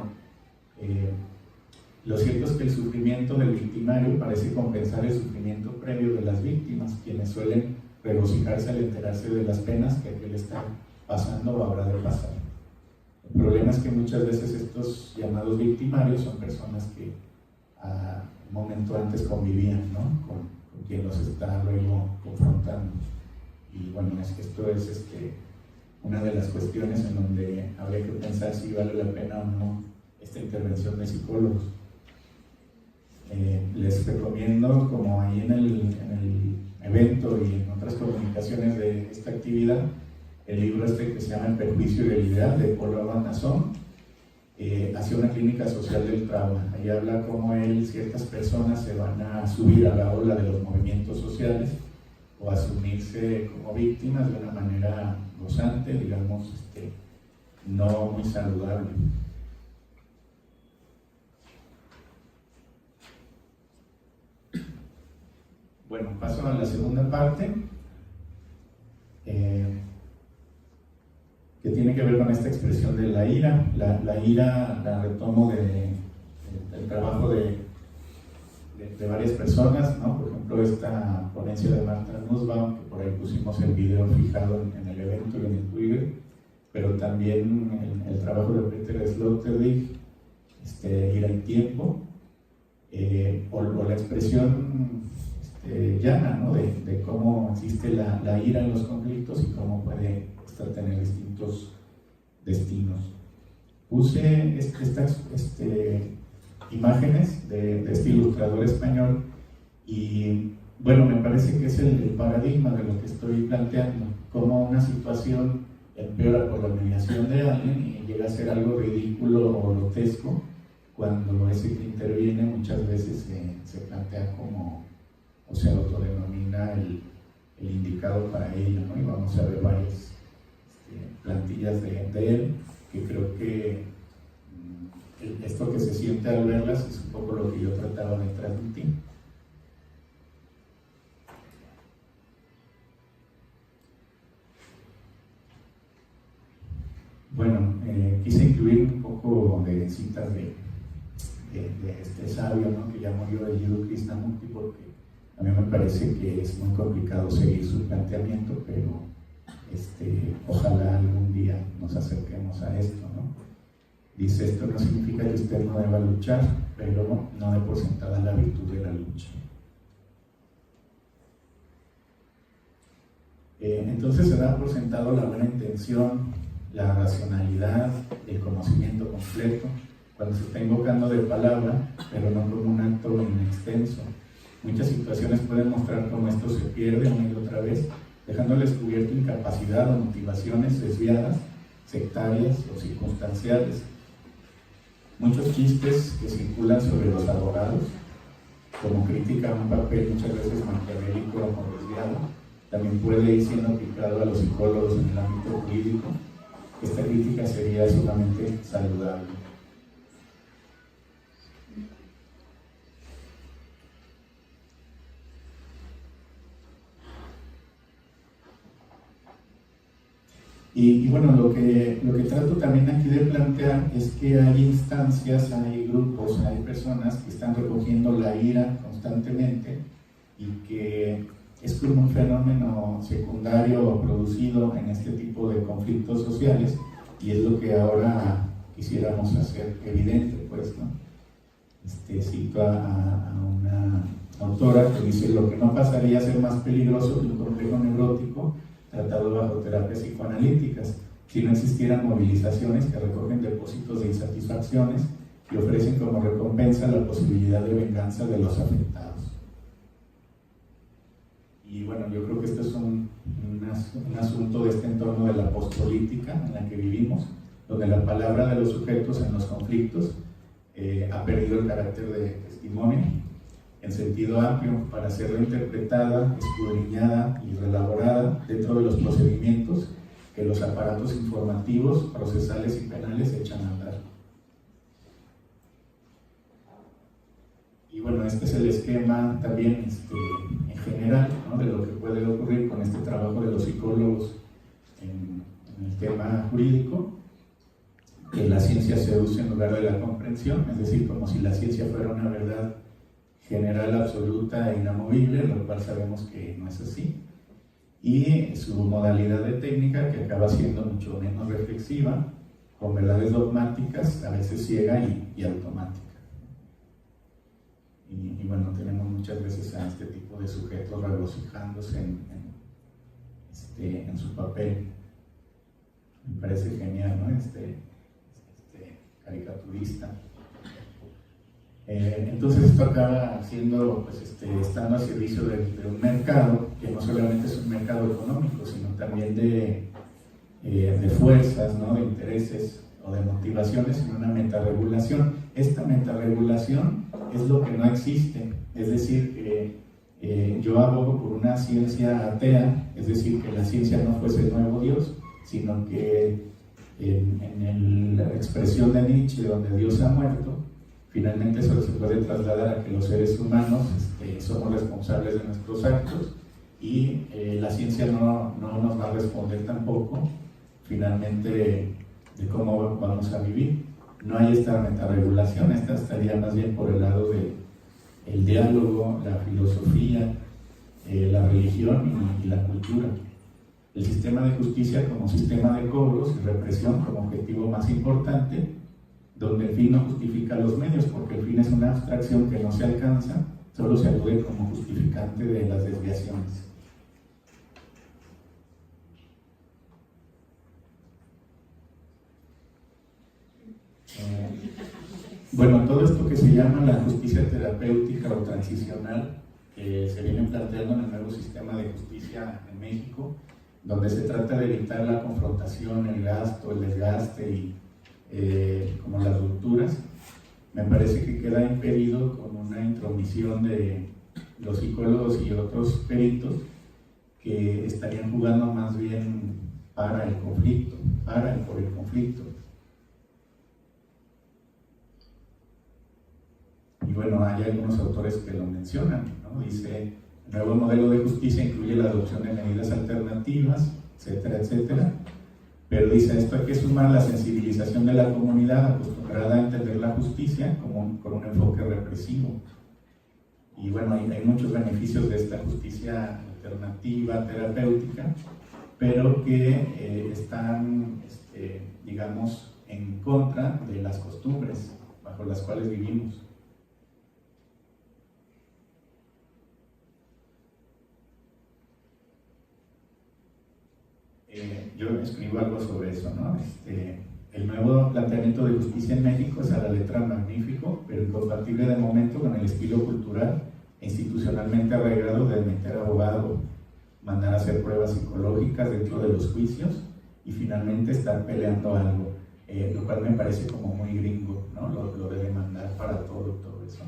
Lo cierto es que el sufrimiento del victimario parece compensar el sufrimiento previo de las víctimas, quienes suelen regocijarse al enterarse de las penas que aquel está pasando o habrá de pasar. El problema es que muchas veces estos llamados victimarios son personas que un momento antes convivían, ¿no? con quien los está luego confrontando. Y bueno, esto es una de las cuestiones en donde habría que pensar si vale la pena o no esta intervención de psicólogos. Les recomiendo, como ahí en el evento y en otras comunicaciones de esta actividad, el libro que se llama El perjuicio y el ideal, de Paul Abandazón, hacia una clínica social del trauma. Ahí habla cómo ciertas personas se van a subir a la ola de los movimientos sociales o asumirse como víctimas de una manera gozante, digamos, no muy saludable. Bueno, paso a la segunda parte, que tiene que ver con esta expresión de la ira. La ira la retomo del trabajo de varias personas, ¿no? Por ejemplo, esta ponencia de Marta Nussbaum, que por ahí pusimos el video fijado en el evento y en el Twitter, pero también el trabajo de Peter Sloterdijk, Ira y tiempo, o la expresión llana, ¿no? de cómo existe la ira en los conflictos y cómo puede tener distintos destinos. Puse estas imágenes de este ilustrador español y bueno, me parece que es el paradigma de lo que estoy planteando, cómo una situación empeora por la mediación de alguien y llega a ser algo ridículo o grotesco cuando ese que interviene muchas veces se plantea como, o se autodenomina el indicado para ello, ¿no? Y vamos a ver varias plantillas de él, que creo que esto que se siente al verlas es un poco lo que yo trataba de transmitir. Bueno, quise incluir un poco de citas de este sabio, ¿no? Que ya murió, de Jiddu Krishnamurti, porque a mí me parece que es muy complicado seguir su planteamiento, pero ojalá algún día nos acerquemos a esto, ¿no? Dice: esto no significa que usted no deba luchar, pero no dé por sentada la virtud de la lucha. Entonces se da por sentado la buena intención, la racionalidad, el conocimiento completo, cuando se está invocando de palabra, pero no como un acto inextenso. Muchas situaciones pueden mostrar cómo esto se pierde una y otra vez, dejando al descubierto incapacidad o motivaciones desviadas, sectarias o circunstanciales. muchos chistes que circulan sobre los abogados, como crítica a un papel muchas veces maquiavélico o desviado, también puede ir siendo aplicado a los psicólogos en el ámbito jurídico. Esta crítica sería sumamente saludable. Y bueno, lo que trato también aquí de plantear es que hay instancias, hay grupos, hay personas que están recogiendo la ira constantemente y que es como un fenómeno secundario producido en este tipo de conflictos sociales, y es lo que ahora quisiéramos hacer evidente, pues, ¿no? Cito a una autora que dice: lo que no pasaría a ser más peligroso que un complejo neurótico tratado bajo terapias psicoanalíticas, si no existieran movilizaciones que recogen depósitos de insatisfacciones y ofrecen como recompensa la posibilidad de venganza de los afectados. Y bueno, yo creo que esto es un asunto de este entorno de la postpolítica en la que vivimos, donde la palabra de los sujetos en los conflictos ha perdido el carácter de testimonio en sentido amplio para ser reinterpretada, escudriñada y reelaborada dentro de los procedimientos que los aparatos informativos, procesales y penales echan a andar. Y bueno, este es el esquema también en general, ¿no?, de lo que puede ocurrir con este trabajo de los psicólogos en el tema jurídico, que la ciencia seduce en lugar de la comprensión, es decir, como si la ciencia fuera una verdad general, absoluta e inamovible, lo cual sabemos que no es así, y su modalidad de técnica, que acaba siendo mucho menos reflexiva, con verdades dogmáticas, a veces ciega y automática. Y bueno, tenemos muchas veces a este tipo de sujetos regocijándose en su papel. Me parece genial, ¿no? Caricaturista. Entonces esto acaba siendo, pues, estando a servicio de un mercado que no solamente es un mercado económico, sino también de fuerzas, ¿no?, de intereses o de motivaciones, en una metaregulación. Esta metaregulación es lo que no existe, es decir, que yo abogo por una ciencia atea, es decir, que la ciencia no fuese el nuevo Dios, sino que en la expresión de Nietzsche, donde Dios ha muerto, finalmente eso se puede trasladar a que los seres humanos somos responsables de nuestros actos, y la ciencia no nos va a responder tampoco finalmente de cómo vamos a vivir. No hay esta metaregulación, esta estaría más bien por el lado del diálogo, la filosofía, la religión y la cultura. El sistema de justicia como sistema de cobros y represión como objetivo más importante, donde el fin no justifica los medios, porque el fin es una abstracción que no se alcanza, solo se alude como justificante de las desviaciones. Bueno, todo esto que se llama la justicia terapéutica o transicional, que se viene planteando en el nuevo sistema de justicia en México, donde se trata de evitar la confrontación, el gasto, el desgaste y como las rupturas, me parece que queda impedido con una intromisión de los psicólogos y otros peritos que estarían jugando más bien para el conflicto, para y por el conflicto. Y bueno, hay algunos autores que lo mencionan, ¿no? Dice: el nuevo modelo de justicia incluye la adopción de medidas alternativas, etcétera, etcétera. Pero dice, esto hay que sumar la sensibilización de la comunidad acostumbrada a entender la justicia con un enfoque represivo. Y bueno, hay muchos beneficios de esta justicia alternativa, terapéutica, pero que están, digamos, en contra de las costumbres bajo las cuales vivimos. Yo escribo algo sobre eso, ¿no? El nuevo planteamiento de justicia en México es a la letra magnífico, pero incompatible de momento con el estilo cultural e institucionalmente arraigado de meter abogado, mandar a hacer pruebas psicológicas dentro de los juicios y finalmente estar peleando algo. lo cual me parece como muy gringo, ¿no? Lo de demandar para todo eso,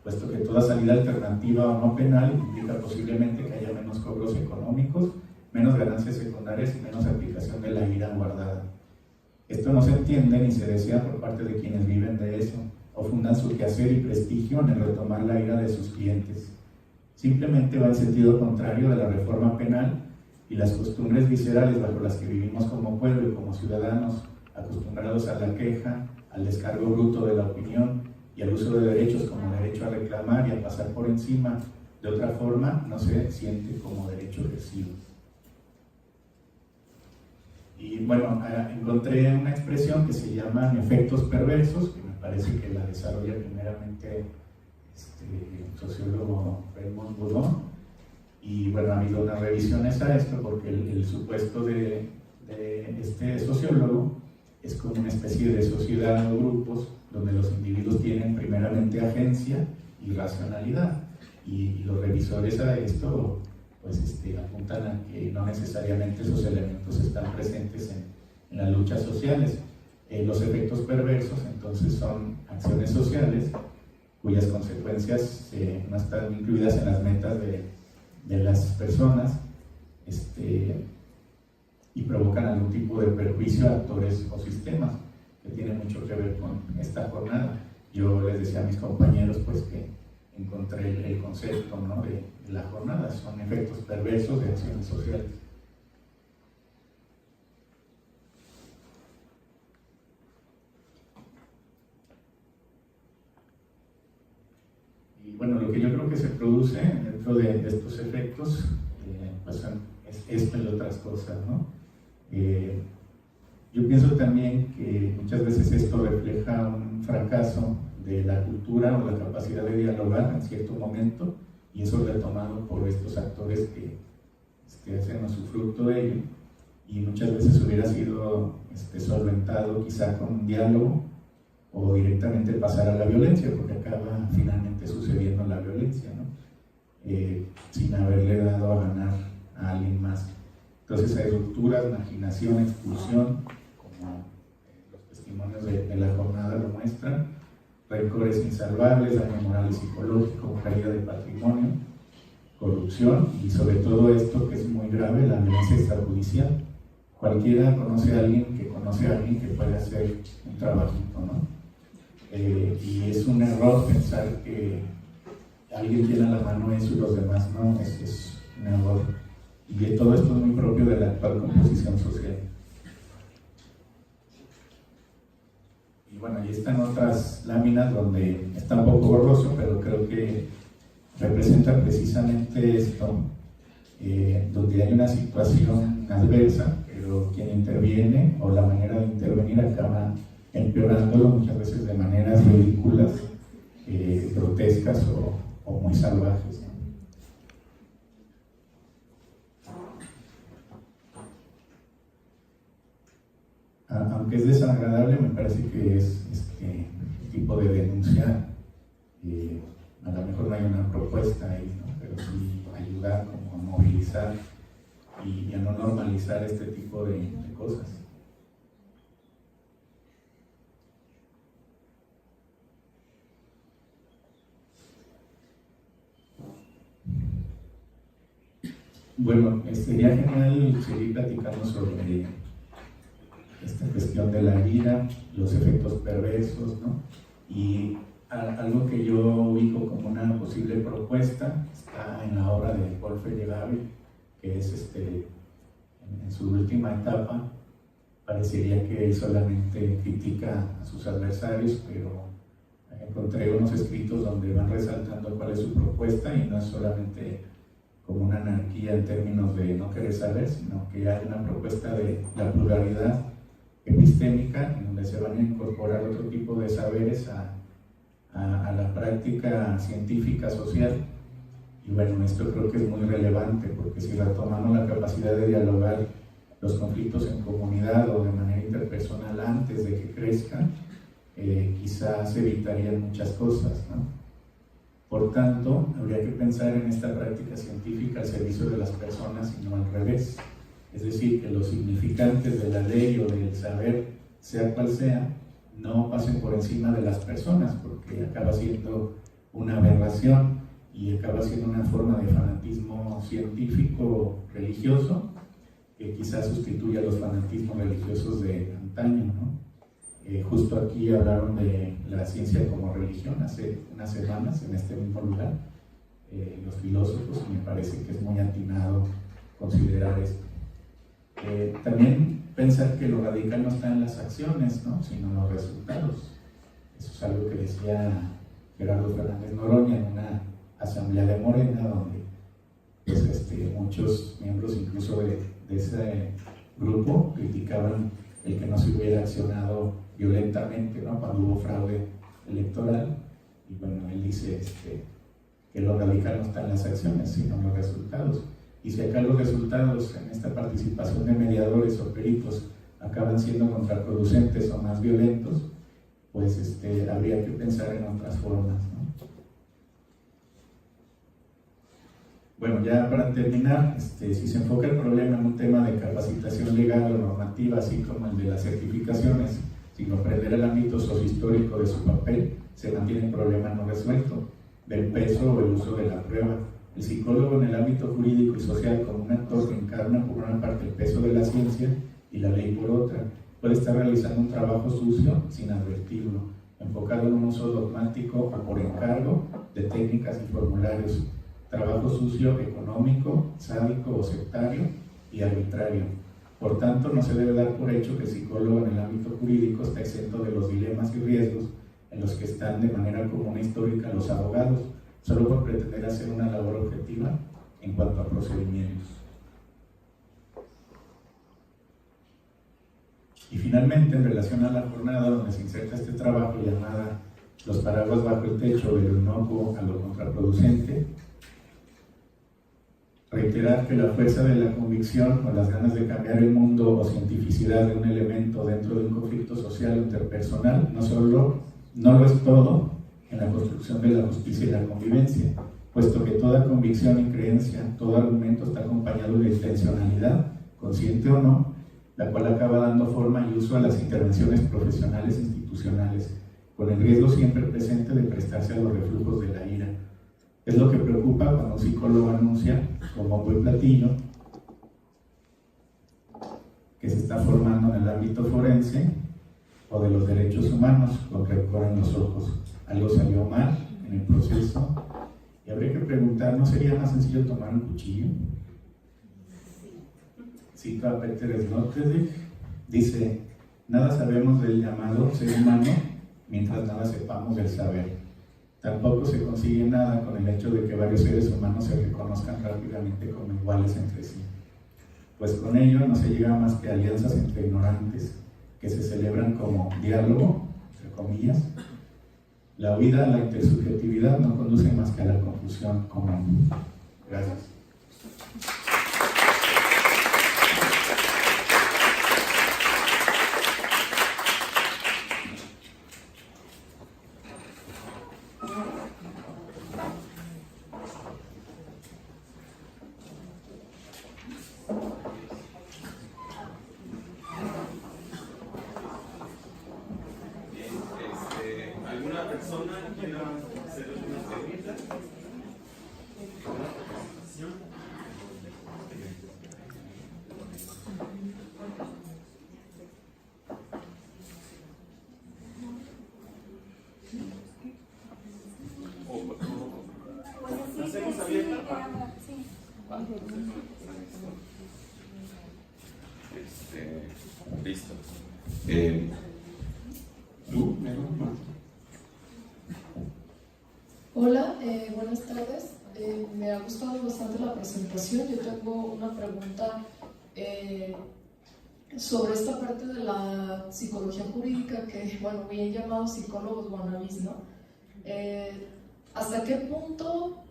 puesto que toda salida alternativa o no penal implica posiblemente que haya menos cobros económicos, menos ganancias secundarias y menos aplicación de la ira guardada. Esto no se entiende ni se desea por parte de quienes viven de eso, o fundan su quehacer y prestigio en el retomar la ira de sus clientes. Simplemente va en sentido contrario de la reforma penal y las costumbres viscerales bajo las que vivimos como pueblo y como ciudadanos, acostumbrados a la queja, al descargo bruto de la opinión y al uso de derechos como derecho a reclamar y a pasar por encima. De otra forma, no se siente como derecho ejercido. Y bueno, encontré una expresión que se llama efectos perversos, que me parece que la desarrolla primeramente el sociólogo Raymond Boudon. Y bueno, ha habido unas revisiones a esto porque el supuesto de este sociólogo es como una especie de sociedad o grupos donde los individuos tienen primeramente agencia y racionalidad. Y los revisores a esto pues apuntan a que no necesariamente esos elementos están presentes en las luchas sociales. Los efectos perversos entonces son acciones sociales cuyas consecuencias no están incluidas en las metas de las personas y provocan algún tipo de perjuicio a actores o sistemas, que tiene mucho que ver con esta jornada. Yo les decía a mis compañeros pues que encontré el concepto, ¿no?, de la jornada, son efectos perversos de acciones sociales. Y bueno, lo que yo creo que se produce dentro de estos efectos pues es esto y otras cosas, ¿no? Yo pienso también que muchas veces esto refleja un fracaso de la cultura o la capacidad de dialogar en cierto momento, y eso retomado por estos actores que hacen usufructo de ello, y muchas veces hubiera sido solventado quizá con un diálogo o directamente pasar a la violencia, porque acaba finalmente sucediendo la violencia, ¿no? Sin haberle dado a ganar a alguien más. Entonces hay rupturas, marginación, expulsión, como los testimonios de la jornada lo muestran, rencores insalvables, daño moral y psicológico, caída de patrimonio, corrupción y sobre todo esto que es muy grave, la violencia extrajudicial. Cualquiera conoce a alguien que puede hacer un trabajito, ¿no? Y es un error pensar que alguien tiene a la mano eso y los demás no, es un error. Y todo esto es muy propio de la actual composición social. Y bueno, ahí están otras láminas donde está un poco borroso, pero creo que representa precisamente esto, donde hay una situación adversa, pero quien interviene o la manera de intervenir acaba empeorándolo muchas veces de maneras ridículas, grotescas o muy salvajes, ¿no? Aunque es desagradable, me parece que es un tipo de denuncia, a lo mejor no hay una propuesta ahí, ¿no?, pero sí ayudar como a movilizar y a no normalizar este tipo de cosas. Bueno, sería genial seguir platicando sobre esta cuestión de la ira, los efectos perversos, ¿no? Y algo que yo ubico como una posible propuesta está en la obra de Paul Feyerabend, que es en su última etapa. Parecería que él solamente critica a sus adversarios, pero encontré unos escritos donde van resaltando cuál es su propuesta y no es solamente como una anarquía en términos de no querer saber, sino que hay una propuesta de la pluralidad epistémica en donde se van a incorporar otro tipo de saberes a la práctica científica social. Y bueno, esto creo que es muy relevante porque si retomamos la capacidad de dialogar los conflictos en comunidad o de manera interpersonal antes de que crezcan, quizás se evitarían muchas cosas, ¿no? Por tanto, habría que pensar en esta práctica científica al servicio de las personas y no al revés. Es decir, que los significantes de la ley o del saber sea cual sea, no pasen por encima de las personas, porque acaba siendo una aberración y acaba siendo una forma de fanatismo científico religioso que quizás sustituya a los fanatismos religiosos de antaño, ¿no? Justo aquí hablaron de la ciencia como religión hace unas semanas en este mismo lugar, los filósofos, y me parece que es muy atinado considerar esto. También pensar que lo radical no está en las acciones, ¿no?, sino en los resultados. Eso es algo que decía Gerardo Fernández Noroña en una asamblea de Morena, donde pues, muchos miembros incluso de ese grupo criticaban el que no se hubiera accionado violentamente, ¿no?, cuando hubo fraude electoral. Y bueno, él dice que lo radical no está en las acciones, sino en los resultados. Y si acá los resultados en esta participación de mediadores o peritos acaban siendo contraproducentes o más violentos, pues habría que pensar en otras formas, ¿no? Bueno, ya para terminar, si se enfoca el problema en un tema de capacitación legal o normativa, así como el de las certificaciones, sin comprender el ámbito sociohistórico de su papel, se mantiene el problema no resuelto, del peso o el uso de la prueba. El psicólogo en el ámbito jurídico y social, como un actor que encarna por una parte el peso de la ciencia y la ley por otra, puede estar realizando un trabajo sucio sin advertirlo, enfocado en un uso dogmático o por encargo de técnicas y formularios, trabajo sucio económico, sádico o sectario y arbitrario. Por tanto, no se debe dar por hecho que el psicólogo en el ámbito jurídico está exento de los dilemas y riesgos en los que están de manera común e histórica los abogados, solo por pretender hacer una labor objetiva en cuanto a procedimientos. Y finalmente, en relación a la jornada donde se inserta este trabajo llamada Los paraguas bajo el techo, de lo inocuo a lo contraproducente, reiterar que la fuerza de la convicción o las ganas de cambiar el mundo o cientificidad de un elemento dentro de un conflicto social o interpersonal no lo es todo en la construcción de la justicia y la convivencia, puesto que toda convicción y creencia, todo argumento está acompañado de intencionalidad, consciente o no, la cual acaba dando forma y uso a las intervenciones profesionales e institucionales, con el riesgo siempre presente de prestarse a los reflujos de la ira. Es lo que preocupa cuando un psicólogo anuncia, con bombo y platillo, que se está formando en el ámbito forense o de los derechos humanos, lo que corren los ojos. Algo salió mal en el proceso y habría que preguntar, ¿no sería más sencillo tomar un cuchillo? Cito a Peter Sloterdijk, dice: nada sabemos del llamado ser humano mientras nada sepamos del saber. Tampoco se consigue nada con el hecho de que varios seres humanos se reconozcan rápidamente como iguales entre sí, pues con ello no se llega más que a alianzas entre ignorantes que se celebran como diálogo, entre comillas. La huida a la intersubjetividad no conduce más que a la confusión común. Gracias. ¿Alguna persona quiera hacer alguna pregunta? Pues así ¿Hacemos que abierta? sí. Listo. Lu, Hola, buenas tardes. Me ha gustado bastante la presentación. Yo tengo una pregunta sobre esta parte de la psicología jurídica que, bueno, bien llamados psicólogos wannabes, ¿no? ¿Hasta qué punto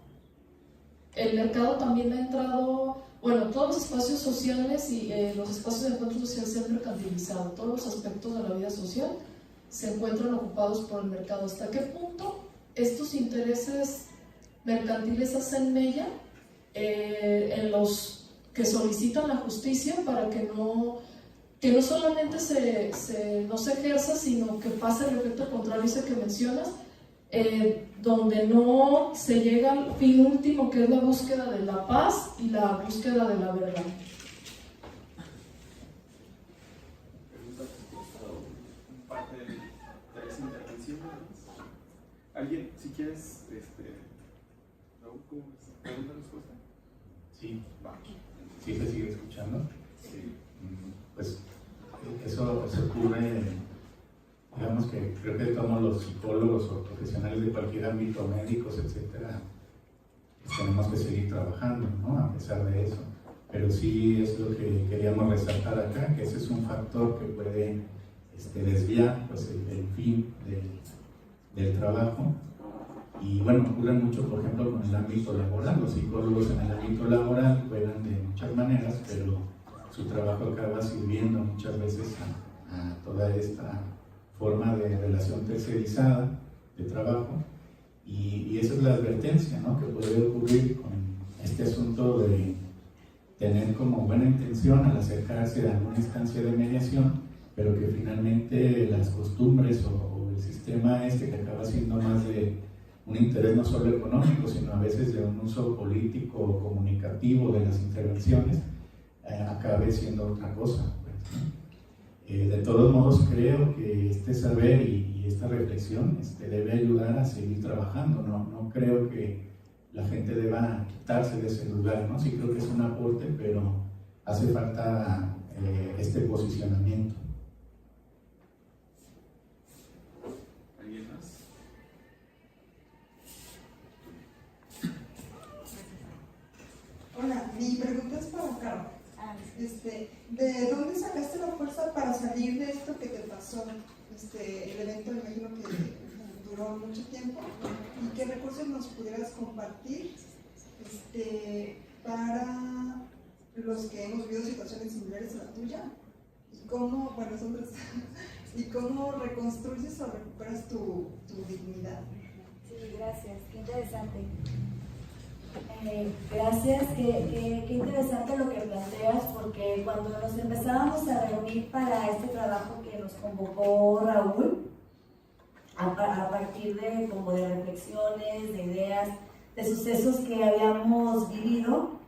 el mercado también ha entrado, bueno, todos los espacios sociales y los espacios de encuentro social se han mercantilizado, todos los aspectos de la vida social se encuentran ocupados por el mercado? ¿Hasta qué punto estos intereses mercantiles hacen mella en los que solicitan la justicia para que no que no solamente no se ejerza, sino que pasa el efecto contrario ese que mencionas, donde no se llega al fin último, que es la búsqueda de la paz y la búsqueda de la verdad. Parte de 3 intervenciones. ¿Alguien, si quieres, Raúl, cómo ves? ¿Pregunta respuesta? Sí, Va. sí se sigue escuchando. Sí. Pues eso ocurre, digamos que creo que todos los psicólogos o profesionales de cualquier ámbito, médicos, etcétera, pues tenemos que seguir trabajando, ¿no? A pesar de eso. Pero sí es lo que queríamos resaltar acá, que ese es un factor que puede desviar pues, el fin del trabajo. Y bueno, ocurre mucho, por ejemplo, con el ámbito laboral. Los psicólogos en el ámbito laboral juegan de muchas maneras, pero su trabajo acaba sirviendo muchas veces a toda esta forma de relación tercerizada de trabajo. Y esa es la advertencia, ¿no?, que puede ocurrir con este asunto de tener como buena intención al acercarse a alguna instancia de mediación, pero que finalmente las costumbres o el sistema que acaba siendo más de un interés no solo económico, sino a veces de un uso político o comunicativo de las intervenciones, acabe siendo otra cosa. Pues, ¿no? De todos modos, creo que este saber y esta reflexión debe ayudar a seguir trabajando. No creo que la gente deba quitarse de ese lugar, ¿no? Sí creo que es un aporte, pero hace falta este posicionamiento. ¿Alguien más? Hola, mi pregunta es para Carol. ¿De dónde sacaste la fuerza para salir de esto que te pasó? El evento, me imagino que duró mucho tiempo. ¿Y qué recursos nos pudieras compartir para los que hemos vivido situaciones similares a la tuya? ¿Y cómo, ¿y cómo reconstruyes o recuperas tu dignidad? Sí, gracias, qué interesante. Gracias, qué interesante lo que planteas, porque cuando nos empezábamos a reunir para este trabajo que nos convocó Raúl, a partir de reflexiones, de ideas, de sucesos que habíamos vivido,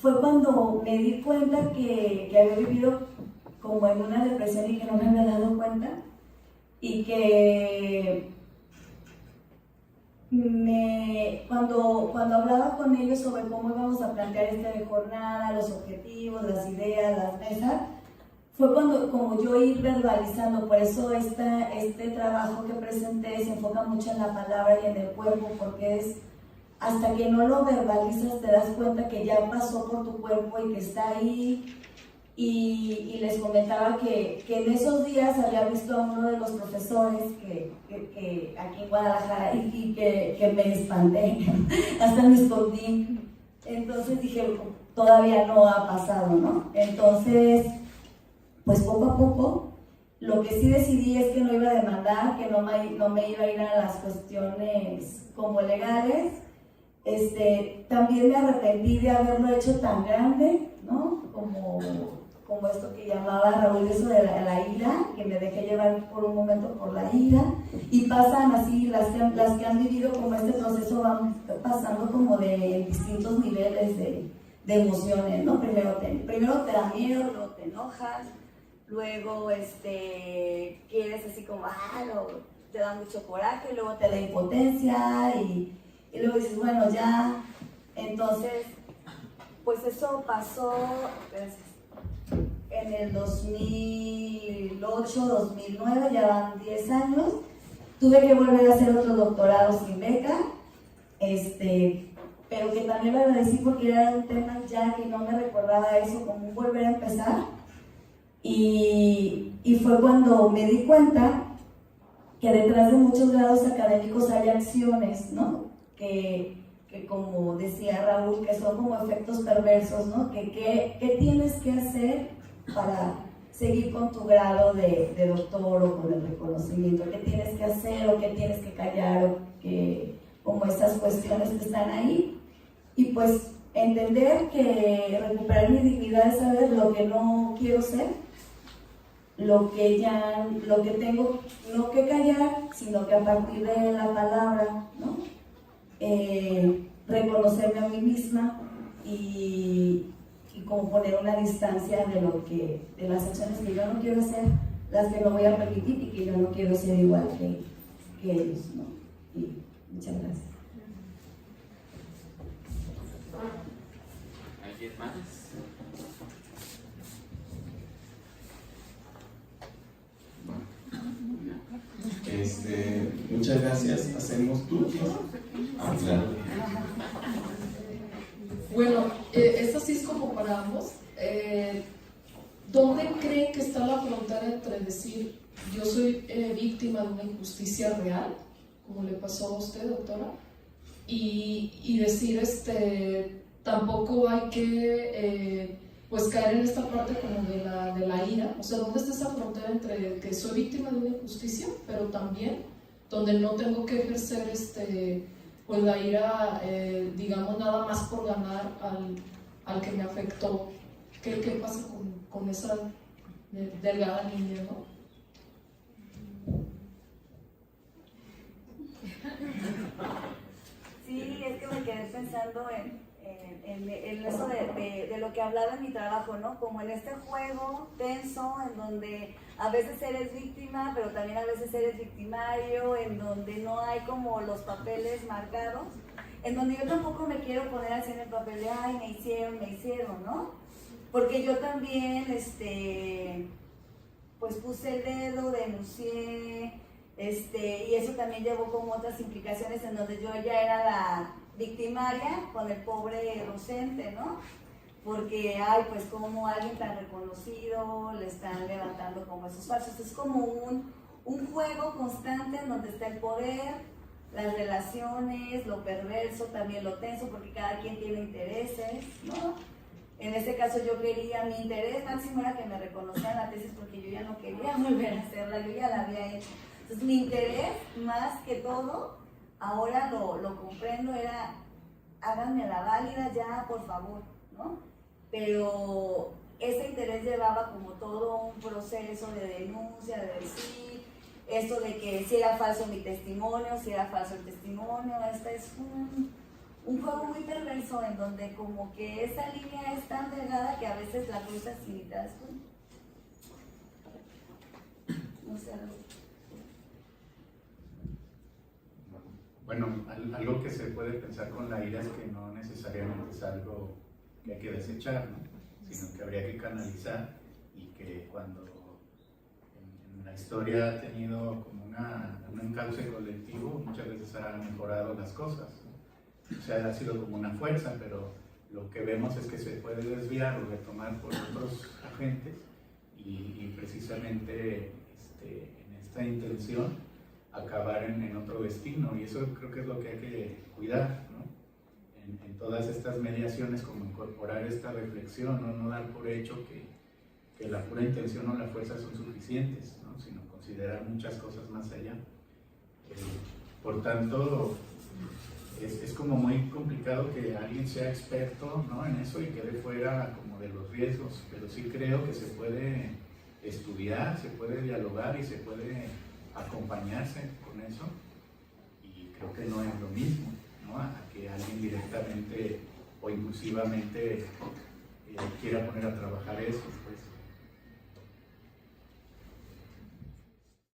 fue cuando me di cuenta que había vivido como en una depresión y que no me había dado cuenta, y que cuando hablaba con ellos sobre cómo íbamos a plantear esta jornada, los objetivos, las ideas, las mesas, fue cuando como yo ir verbalizando. Por eso este trabajo que presenté se enfoca mucho en la palabra y en el cuerpo, porque es hasta que no lo verbalizas te das cuenta que ya pasó por tu cuerpo y que está ahí. Y les comentaba que en esos días había visto a uno de los profesores que aquí en Guadalajara y que me espanté, hasta me escondí. Entonces dije, todavía no ha pasado, ¿no? Entonces, pues poco a poco, lo que sí decidí es que no iba a demandar, que no me iba a ir a las cuestiones como legales. También me arrepentí de haberlo hecho tan grande, ¿no? Como esto que llamaba Raúl, eso de la ira, que me dejé llevar por un momento por la ira, y pasan así, las que han vivido como este proceso van pasando como de distintos niveles de emociones, ¿no? Primero te da miedo, luego te enojas, luego quieres así como, te da mucho coraje, luego te da impotencia, y luego dices, bueno, ya. Entonces, pues eso pasó en el 2008, 2009, ya van 10 años. Tuve que volver a hacer otro doctorado sin beca, pero que también lo agradecí porque era un tema ya que no me recordaba eso, como un volver a empezar. Y fue cuando me di cuenta que detrás de muchos grados académicos hay acciones, ¿no? Que como decía Raúl, que son como efectos perversos, ¿no? ¿Qué tienes que hacer para seguir con tu grado de doctor o con el reconocimiento? ¿Qué tienes que hacer o qué tienes que callar? O como esas cuestiones que están ahí. Y pues entender que recuperar mi dignidad es saber lo que no quiero ser lo que tengo no que callar, sino que a partir de la palabra, ¿no? Reconocerme a mí misma y como poner una distancia de las acciones que yo no quiero hacer, las que no voy a permitir y que yo no quiero ser igual que ellos, ¿no? Y muchas gracias. ¿Alguien más? Muchas gracias. ¿Hacemos turnos? Ah, claro. Bueno, esta sí es como para ambos. ¿Dónde creen que está la frontera entre decir yo soy víctima de una injusticia real, como le pasó a usted, doctora, y decir tampoco hay que pues caer en esta parte como de la ira? O sea, ¿dónde está esa frontera entre que soy víctima de una injusticia, pero también donde no tengo que ejercer pues la ira, digamos, nada más por ganar al que me afectó? ¿Qué pasa con esa delgada línea, no? Sí, es que me quedé pensando en eso de lo que hablaba en mi trabajo, ¿no? Como en este juego tenso, en donde a veces eres víctima, pero también a veces eres victimario, en donde no hay como los papeles marcados, en donde yo tampoco me quiero poner así en el papel de, ay, me hicieron, ¿no? Porque yo también, pues puse el dedo, denuncié, y eso también llevó como otras implicaciones en donde yo ya era la victimaria con el pobre inocente, ¿no? Porque, ay, pues como alguien tan reconocido le están levantando como esos falsos. Es como un juego constante en donde está el poder, las relaciones, lo perverso, también lo tenso, porque cada quien tiene intereses, ¿no? En este caso yo quería, mi interés máximo era que me reconocieran la tesis porque yo ya no quería volver a hacerla, yo ya la había hecho. Entonces mi interés, más que todo, ahora lo comprendo, era háganme la válida ya, por favor, ¿no? Pero ese interés llevaba como todo un proceso de denuncia, de decir esto de que si era falso mi testimonio, si era falso el testimonio. Este es un juego muy perverso en donde como que esa línea es tan delgada que a veces la cruzas y ni te das cuenta. No sé. Bueno, algo que se puede pensar con la ira es que no necesariamente es algo que hay que desechar, ¿no? Sino que habría que canalizar, y que cuando en la historia ha tenido como un encauce colectivo, muchas veces ha mejorado las cosas, ¿no? O sea, ha sido como una fuerza, pero lo que vemos es que se puede desviar o retomar por otros agentes, y precisamente en esta intención acabar en otro destino, y eso creo que es lo que hay que cuidar, ¿no? En todas estas mediaciones, como incorporar esta reflexión, no dar por hecho que la pura intención o la fuerza son suficientes, ¿no? Sino considerar muchas cosas más allá. Por tanto, es como muy complicado que alguien sea experto, ¿no?, en eso y quede fuera como de los riesgos, pero sí creo que se puede estudiar, se puede dialogar y se puede acompañarse con eso, y creo que no es lo mismo, ¿no?, a que alguien directamente o impulsivamente quiera poner a trabajar eso, pues.